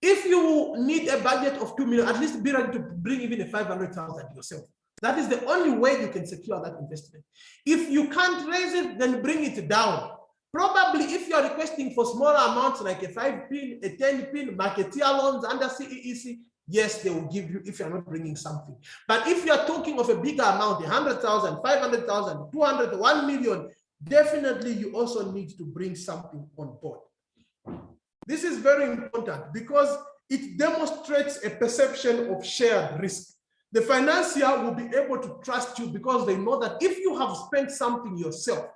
Speaker 1: If you need a budget of 2 million, at least be ready to bring even a 500,000 yourself. That is the only way you can secure that investment. If you can't raise it, then bring it down. Probably if you're requesting for smaller amounts like a 5-pin, a 10-pin, marketeer loans under CEEC, yes, they will give you if you're not bringing something. But if you're talking of a bigger amount, 100,000, 500,000, 200, 1 million, definitely you also need to bring something on board. This is very important because it demonstrates a perception of shared risk. The financier will be able to trust you because they know that if you have spent something yourself,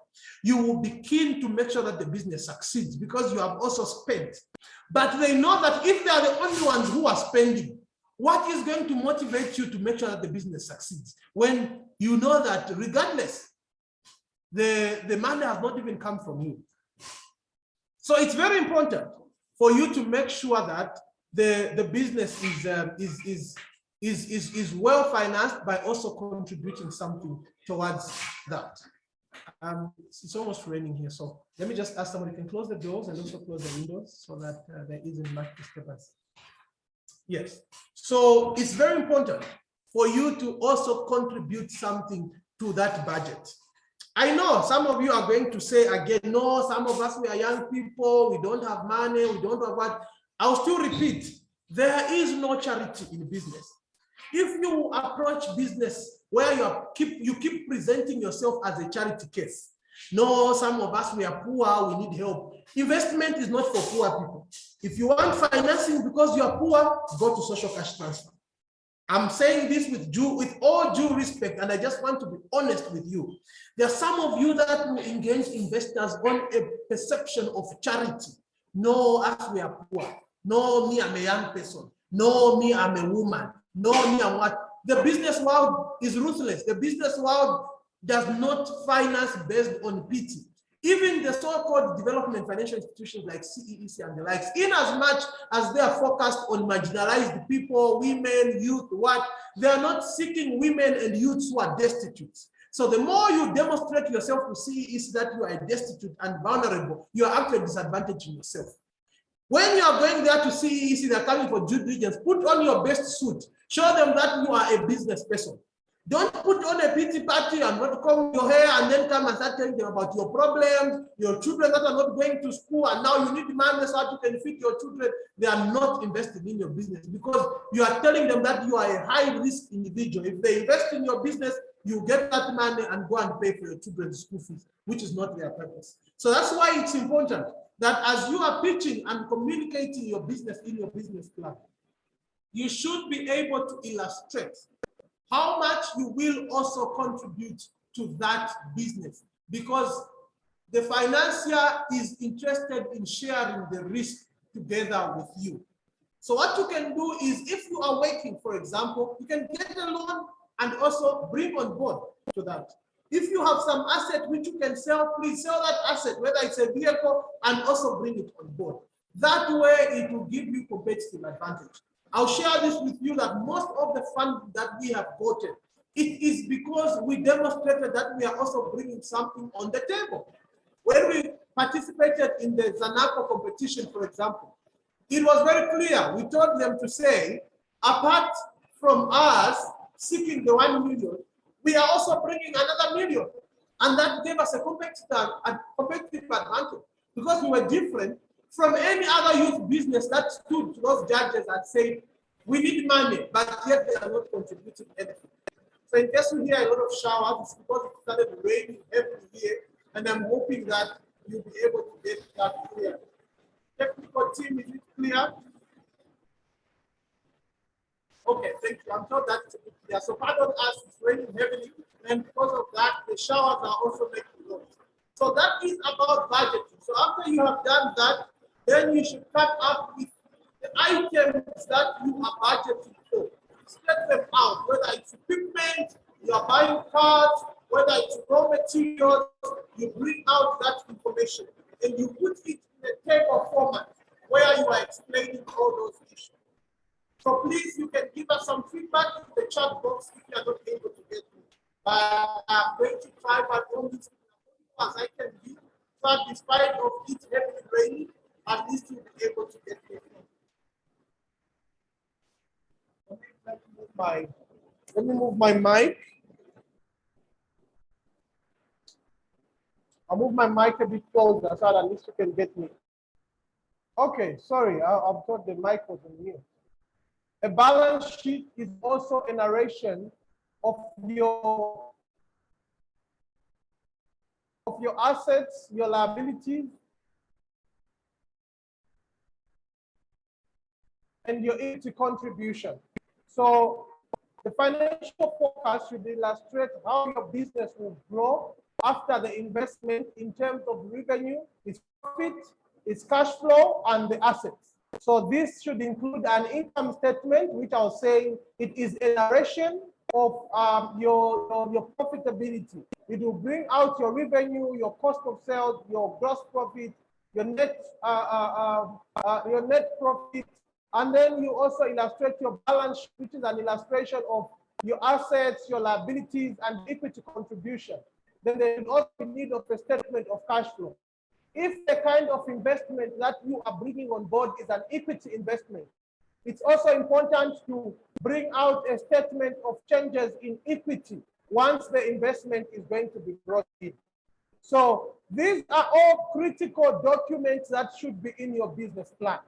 Speaker 1: you will be keen to make sure that the business succeeds because you have also spent. But they know that if they are the only ones who are spending, what is going to motivate you to make sure that the business succeeds when you know that regardless, the money has not even come from you? So it's very important for you to make sure that the business is well financed by also contributing something towards that. It's almost raining here, so let me just ask somebody can close the doors and also close the windows so that there isn't much disturbance. Yes, so it's very important for you to also contribute something to that budget. I know some of you are going to say again, no, some of us, we are young people, we don't have money, we don't have what. I'll still repeat, there is no charity in business. If you approach business where you keep presenting yourself as a charity case, no, some of us, we are poor, we need help. Investment is not for poor people. If you want financing because you are poor, go to social cash transfer. I'm saying this with all due respect, and I just want to be honest with you. There are some of you that will engage investors on a perception of charity. No, as we are poor. No, me, I'm a young person. No, me, I'm a woman. No, me, I'm what? The business world is ruthless. The business world does not finance based on pity. Even the so-called development financial institutions like CEEC and the likes, in as much as they are focused on marginalized people, women, youth, they are not seeking women and youths who are destitute. So the more you demonstrate yourself to CEEC that you are destitute and vulnerable, you are actually disadvantaging yourself. When you are going there to CEEC, they're coming for due diligence, put on your best suit, show them that you are a business person. Don't put on a pity party and not comb your hair and then come and start telling them about your problems, your children that are not going to school, and now you need money so that you can feed your children. They are not invested in your business because you are telling them that you are a high-risk individual. If they invest in your business, you get that money and go and pay for your children's school fees, which is not their purpose. So that's why it's important that as you are pitching and communicating your business in your business plan, you should be able to illustrate how much you will also contribute to that business, because the financier is interested in sharing the risk together with you. So what you can do is, if you are working, for example, you can get a loan and also bring on board to that. If you have some asset which you can sell, please sell that asset, whether it's a vehicle, and also bring it on board. That way it will give you competitive advantage. I'll share this with you that most of the funds that we have voted, it is because we demonstrated that we are also bringing something on the table. When we participated in the Zanaco competition, for example, it was very clear. We told them to say, apart from us seeking the 1 million, we are also bringing another 1 million. And that gave us a competitive advantage because we were different from any other youth business that stood to those judges and said, we need money, but yet they are not contributing anything. So in case you hear a lot of showers, it's because it started raining every year, and I'm hoping that you'll be able to get that clear. Technical team, is it clear? Okay, thank you. I'm told that's a bit clear. So pardon us, it's raining heavily, and because of that, the showers are also making noise. So that is about budgeting. So after you have done that, then you should come up with the items that you are budgeting for. Spread them out, whether it's equipment, you are buying cars, whether it's raw materials, you bring out that information and you put it in a table format where you are explaining all those issues. So please, you can give us some feedback in the chat box if you are not able to get me. I'm going to try my own as I can be. But despite of it heavily raining, at least you'll be able to get me. move my mic. I'll move my mic a bit closer so that at least you can get me. Okay, sorry, I thought the mic was on mute. A balance sheet is also a narration of your assets, your liabilities, and your equity contribution. So the financial forecast should illustrate how your business will grow after the investment in terms of revenue, its profit, its cash flow, and the assets. So this should include an income statement, which I was saying it is a narration of your profitability. It will bring out your revenue, your cost of sales, your gross profit, your net profit, and then you also illustrate your balance sheet, which is an illustration of your assets, your liabilities, and equity contribution. Then there is also need of a statement of cash flow. If the kind of investment that you are bringing on board is an equity investment, it's also important to bring out a statement of changes in equity once the investment is going to be brought in. So these are all critical documents that should be in your business plan.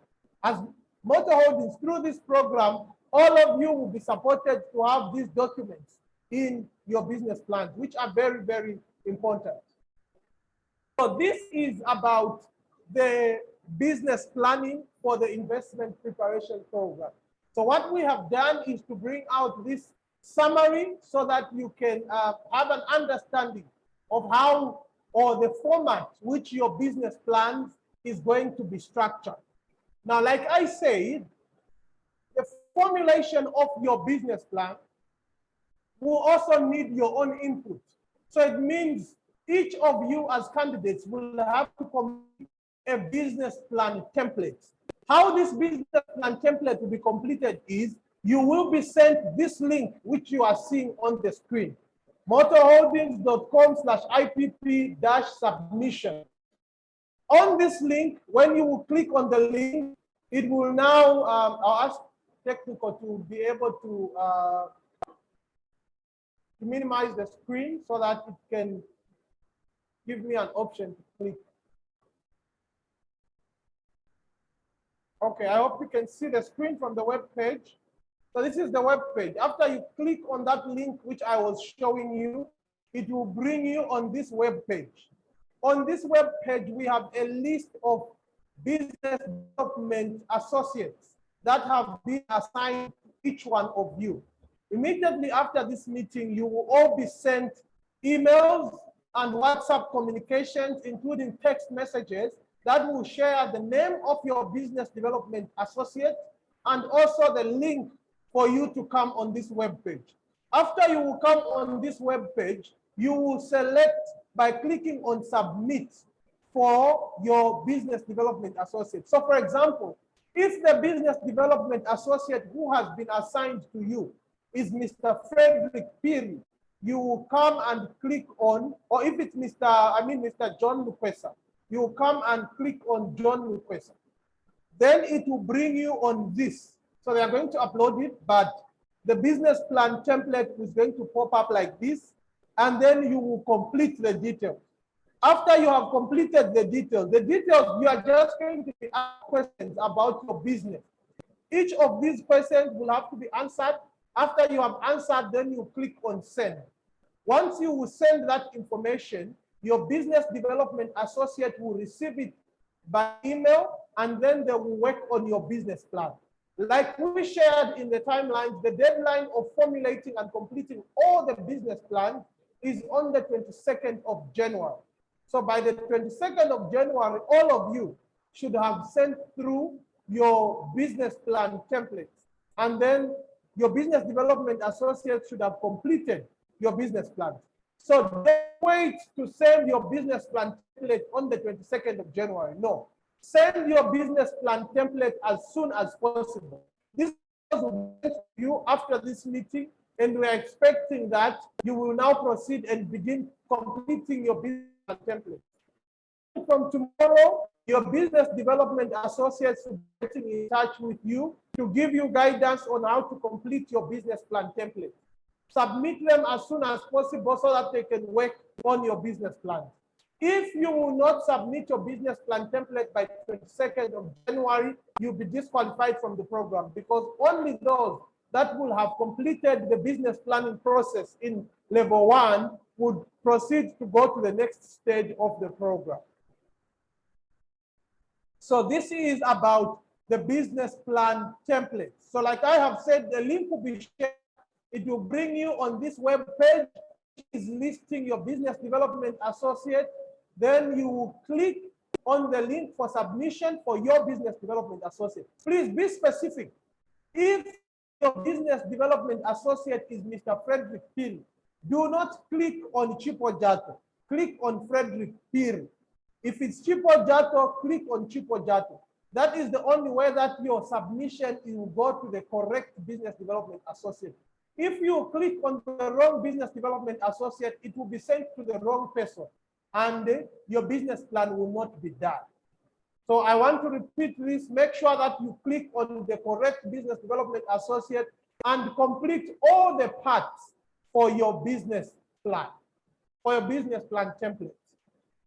Speaker 1: As Motor Holdings, through this program, all of you will be supported to have these documents in your business plans, which are very, very important. So this is about the business planning for the investment preparation program. So what we have done is to bring out this summary so that you can have an understanding of how or the format which your business plans is going to be structured. Now, like I said, the formulation of your business plan will also need your own input. So it means each of you as candidates will have to complete a business plan template. How this business plan template will be completed is you will be sent this link, which you are seeing on the screen, motorholdings.com/IPP-submission. On this link, when you will click on the link, it will now, I'll ask technical to be able to minimize the screen so that it can give me an option to click. Okay, I hope you can see the screen from the web page. So this is the web page. After you click on that link, which I was showing you, it will bring you on this web page. On this web page, we have a list of business development associates that have been assigned to each one of you. Immediately after this meeting, you will all be sent emails and WhatsApp communications, including text messages that will share the name of your business development associate and also the link for you to come on this web page. After you will come on this web page, you will select by clicking on submit for your business development associate. So for example, if the business development associate who has been assigned to you is Mr. Frederick Piri, you will come and click on, or if it's Mr. John Lukwesa, you will come and click on John Lukwesa. Then it will bring you on this. So they are going to upload it, but the business plan template is going to pop up like this, and then you will complete the details. After you have completed the details, you are just going to be asked questions about your business. Each of these questions will have to be answered. After you have answered, then you click on send. Once you will send that information, your business development associate will receive it by email, and then they will work on your business plan. Like we shared in the timelines, the deadline of formulating and completing all the business plans is on the 22nd of January. So by the 22nd of January, all of you should have sent through your business plan templates. And then your business development associate should have completed your business plan. So don't wait to send your business plan template on the 22nd of January. No, send your business plan template as soon as possible. This will be you after this meeting, and we're expecting that you will now proceed and begin completing your business plan template. From tomorrow, your business development associates will be getting in touch with you to give you guidance on how to complete your business plan template. Submit them as soon as possible so that they can work on your business plan. If you will not submit your business plan template by 22nd of January, you'll be disqualified from the program, because only those that will have completed the business planning process in level 1 would proceed to go to the next stage of the program. So this is about the business plan template. So like I have said, the link will be shared. It will bring you on this web page, which is listing your business development associate. Then you will click on the link for submission for your business development associate. Please be specific. If your business development associate is Mr. Frederick Peel, do not click on Chipo Jato. Click on Frederick Peel. If it's Chipo Jato, click on Chipo Jato. That is the only way that your submission will go to the correct business development associate. If you click on the wrong business development associate, it will be sent to the wrong person, and your business plan will not be done. So I want to repeat this. Make sure that you click on the correct business development associate and complete all the parts for your business plan, for your business plan template.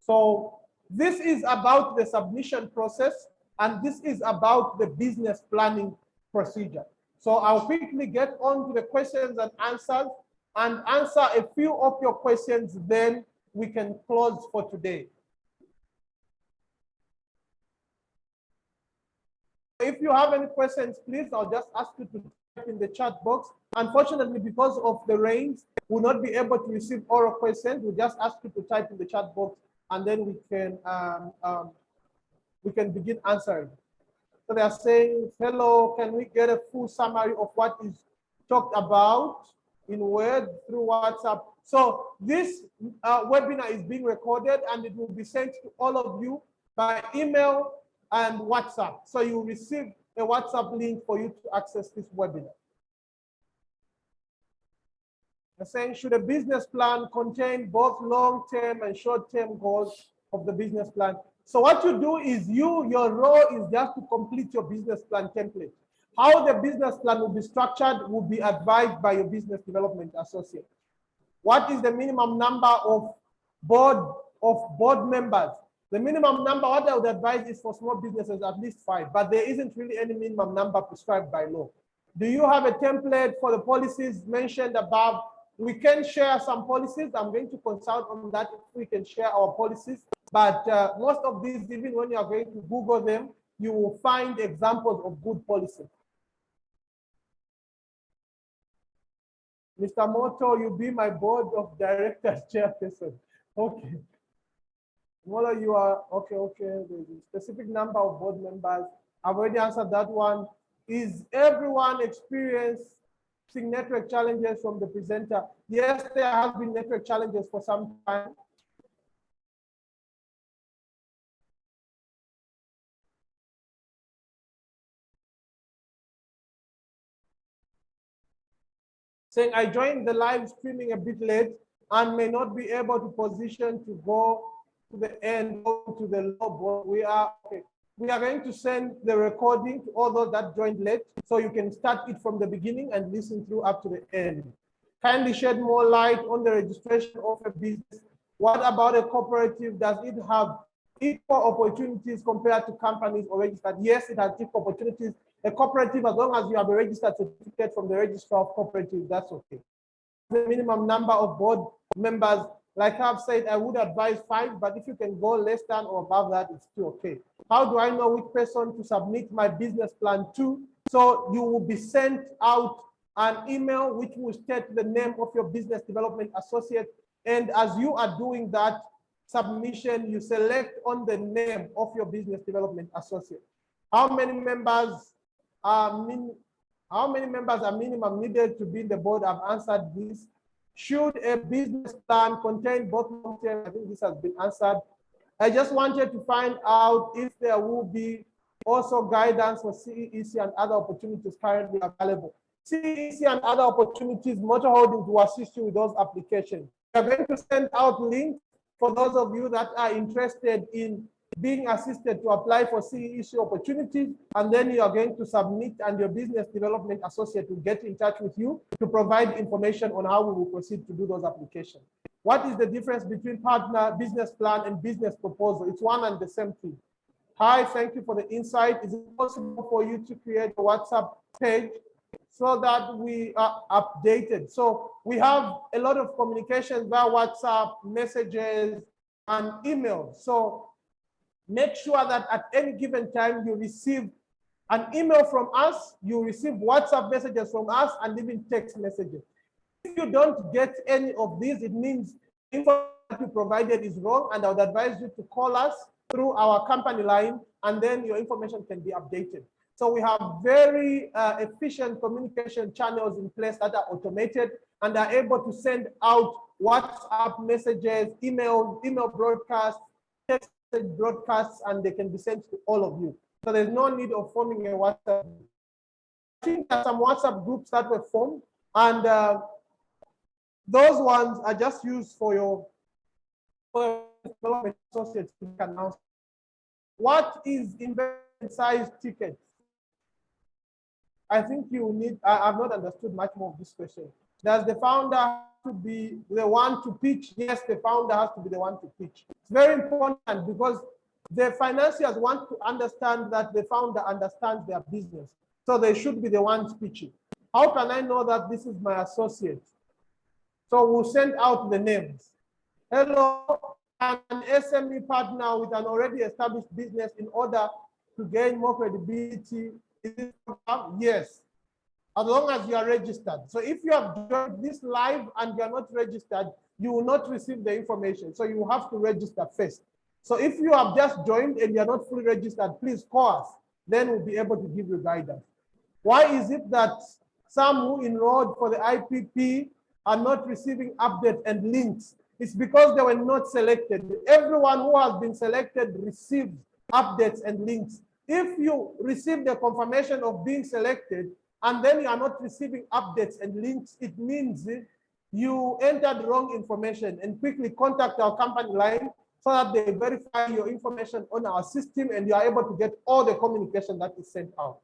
Speaker 1: So this is about the submission process, and this is about the business planning procedure. So I'll quickly get on to the questions and answers and answer a few of your questions, then we can close for today. If you have any questions, please, I'll just ask you to type in the chat box. Unfortunately, because of the rains, we'll not be able to receive oral questions. We'll just ask you to type in the chat box, and then we can begin answering. So they are saying, hello, can we get a full summary of what is talked about in Word through WhatsApp? So this webinar is being recorded, and it will be sent to all of you by email and WhatsApp. So you will receive a WhatsApp link for you to access this webinar. They're saying, should a business plan contain both long-term and short-term goals of the business plan? So what you do is your role is just to complete your business plan template. How the business plan will be structured will be advised by your business development associate. What is the minimum number of board members? The minimum number, what I would advise is for small businesses, at least 5, but there isn't really any minimum number prescribed by law. Do you have a template for the policies mentioned above? We can share some policies. I'm going to consult on that if we can share our policies. But most of these, even when you are going to Google them, you will find examples of good policies. Mr. Moto, you be my board of directors chairperson. Okay. Moto, you are, okay. There's a specific number of board members. I've already answered that one. Is everyone experiencing network challenges from the presenter? Yes, there have been network challenges for some time. Saying, I joined the live streaming a bit late and may not be able to position to go to the end, go to the low board. We are going to send the recording to all those that joined late, so you can start it from the beginning and listen through up to the end. Kindly shed more light on the registration of a business. What about a cooperative? Does it have equal opportunities compared to companies or registered? Yes, it has equal opportunities. A cooperative, as long as you have a registered certificate from the registrar of cooperatives, that's okay. The minimum number of board members, like I've said, I would advise 5, but if you can go less than or above that, it's still okay. How do I know which person to submit my business plan to? So you will be sent out an email which will state the name of your business development associate. And as you are doing that submission, you select on the name of your business development associate. How many members are minimum needed to be in the board? I've answered this. Should a business plan contain both long-term? I think this has been answered. I just wanted to find out if there will be also guidance for CEC and other opportunities currently available. CEC and other opportunities, Motor Holdings will assist you with those applications. We are going to send out links for those of you that are interested in
Speaker 2: being assisted to apply for CEC opportunities, and then you are going to submit, and your business development associate will get in touch with you to provide information on how we will proceed to do those applications. What is the difference between partner, business plan, and business proposal? It's one and the same thing. Hi, thank you for the insight. Is it possible for you to create a WhatsApp page so that we are updated? So we have a lot of communications via WhatsApp, messages, and emails. So make sure that at any given time you receive an email from us, you receive WhatsApp messages from us, and even text messages. If you don't get any of these, it means the information that you provided is wrong, and I would advise you to call us through our company line, and then your information can be updated. So we have very efficient communication channels in place that are automated and are able to send out WhatsApp messages, email broadcasts, text broadcasts, and they can be sent to all of you. So there's no need of forming a WhatsApp group. I think there are some WhatsApp groups that were formed, and those ones are just used for your development associates to announce. What is investment size tickets? I think you need, I've not understood much more of this question. Does the founder have to be the one to pitch? Yes, the founder has to be the one to pitch. It's very important because the financiers want to understand that the founder understands their business. So they should be the ones pitching. How can I know that this is my associate? So we'll send out the names. Hello, I'm an SME partner with an already established business in order to gain more credibility. Is this program? Yes, as long as you are registered. So if you have joined this live and you are not registered, you will not receive the information. So you have to register first. So if you have just joined and you are not fully registered, please call us. Then we'll be able to give you guidance. Why is it that some who enrolled for the IPP are not receiving updates and links? It's because they were not selected. Everyone who has been selected received updates and links. If you receive the confirmation of being selected and then you are not receiving updates and links, it means you entered wrong information, and quickly contact our company line so that they verify your information on our system and you are able to get all the communication that is sent out.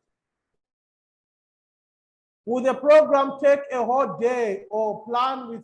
Speaker 2: Will the program take a whole day or plan with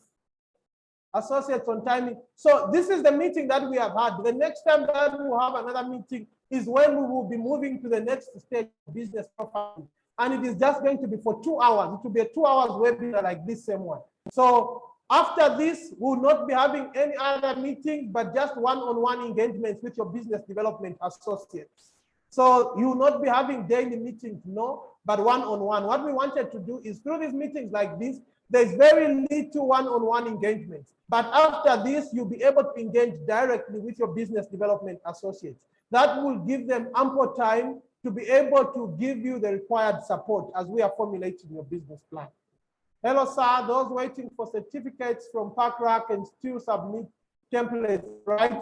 Speaker 2: associates on timing? So this is the meeting that we have had. The next time that we will have another meeting is when we will be moving to the next stage of business profile. And it is just going to be for 2 hours. It will be a 2 hours webinar like this same one. So after this, we will not be having any other meetings, but just one-on-one engagements with your business development associates. So you will not be having daily meetings, no, but one-on-one. What we wanted to do is through these meetings like this, there's very little one-on-one engagement. But after this, you'll be able to engage directly with your business development associates. That will give them ample time to be able to give you the required support as we are formulating your business plan. Hello, sir. Those waiting for certificates from PACRA can still submit templates, right?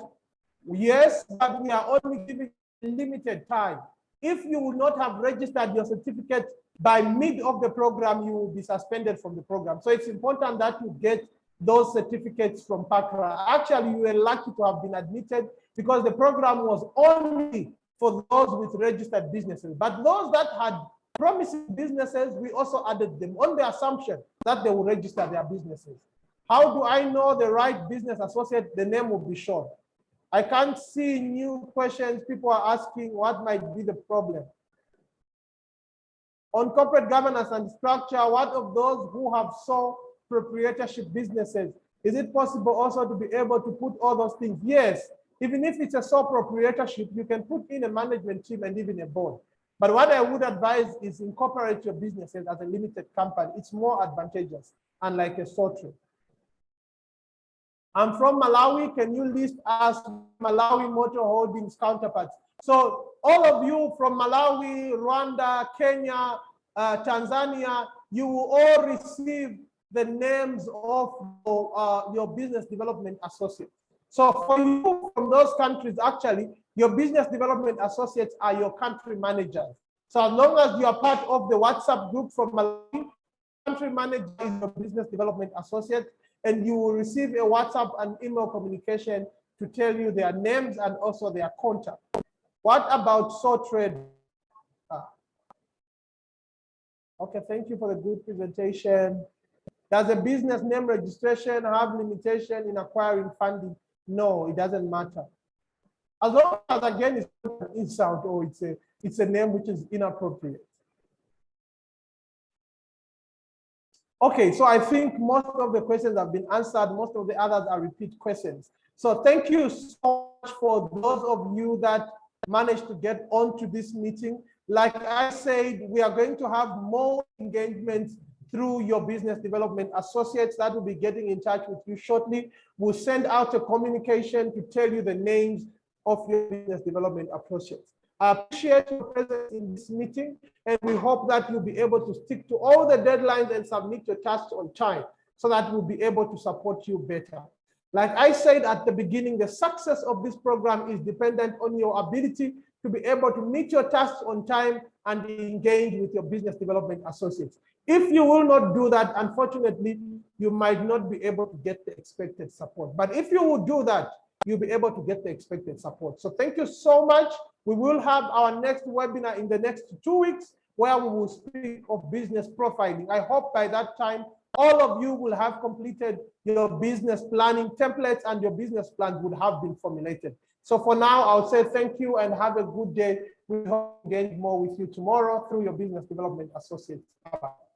Speaker 2: Yes, but we are only giving limited time. If you will not have registered your certificate by mid of the program, you will be suspended from the program. So it's important that you get those certificates from PACRA. Actually, you were lucky to have been admitted because the program was only for those with registered businesses. But those that had promising businesses, we also added them on the assumption that they will register their businesses. How do I know the right business associate? The name will be shown. I can't see new questions. People are asking what might be the problem. On corporate governance and structure, what of those who have sole proprietorship businesses? Is it possible also to be able to put all those things? Yes. Even if it's a sole proprietorship, you can put in a management team and even a board. But what I would advise is incorporate your businesses as a limited company. It's more advantageous, unlike a sole trade. I'm from Malawi. Can you list us Malawi Motor Holdings counterparts? So all of you from Malawi, Rwanda, Kenya, Tanzania, you will all receive the names of your business development associates. So for you from those countries, actually, your business development associates are your country managers. So as long as you are part of the WhatsApp group from Malawi, country manager is your business development associate, and you will receive a WhatsApp and email communication to tell you their names and also their contact. What about sole trade? Okay, thank you for the good presentation. Does a business name registration have limitation in acquiring funding? No, it doesn't matter. As long as, again, it's not an insult or it's a name which is inappropriate. Okay, so I think most of the questions have been answered. Most of the others are repeat questions. So thank you so much for those of you that managed to get onto this meeting. Like I said, we are going to have more engagement through your business development associates that will be getting in touch with you shortly. We'll send out a communication to tell you the names of your business development associates. I appreciate your presence in this meeting, and we hope that you'll be able to stick to all the deadlines and submit your tasks on time so that we'll be able to support you better. Like I said at the beginning, the success of this program is dependent on your ability to be able to meet your tasks on time and engage with your business development associates. If you will not do that, unfortunately, you might not be able to get the expected support. But if you will do that, you'll be able to get the expected support. So thank you so much. We will have our next webinar in the next 2 weeks where we will speak of business profiling. I hope by that time, all of you will have completed your business planning templates and your business plans would have been formulated. So for now, I'll say thank you and have a good day. We hope to engage more with you tomorrow through your business development associates. Bye-bye.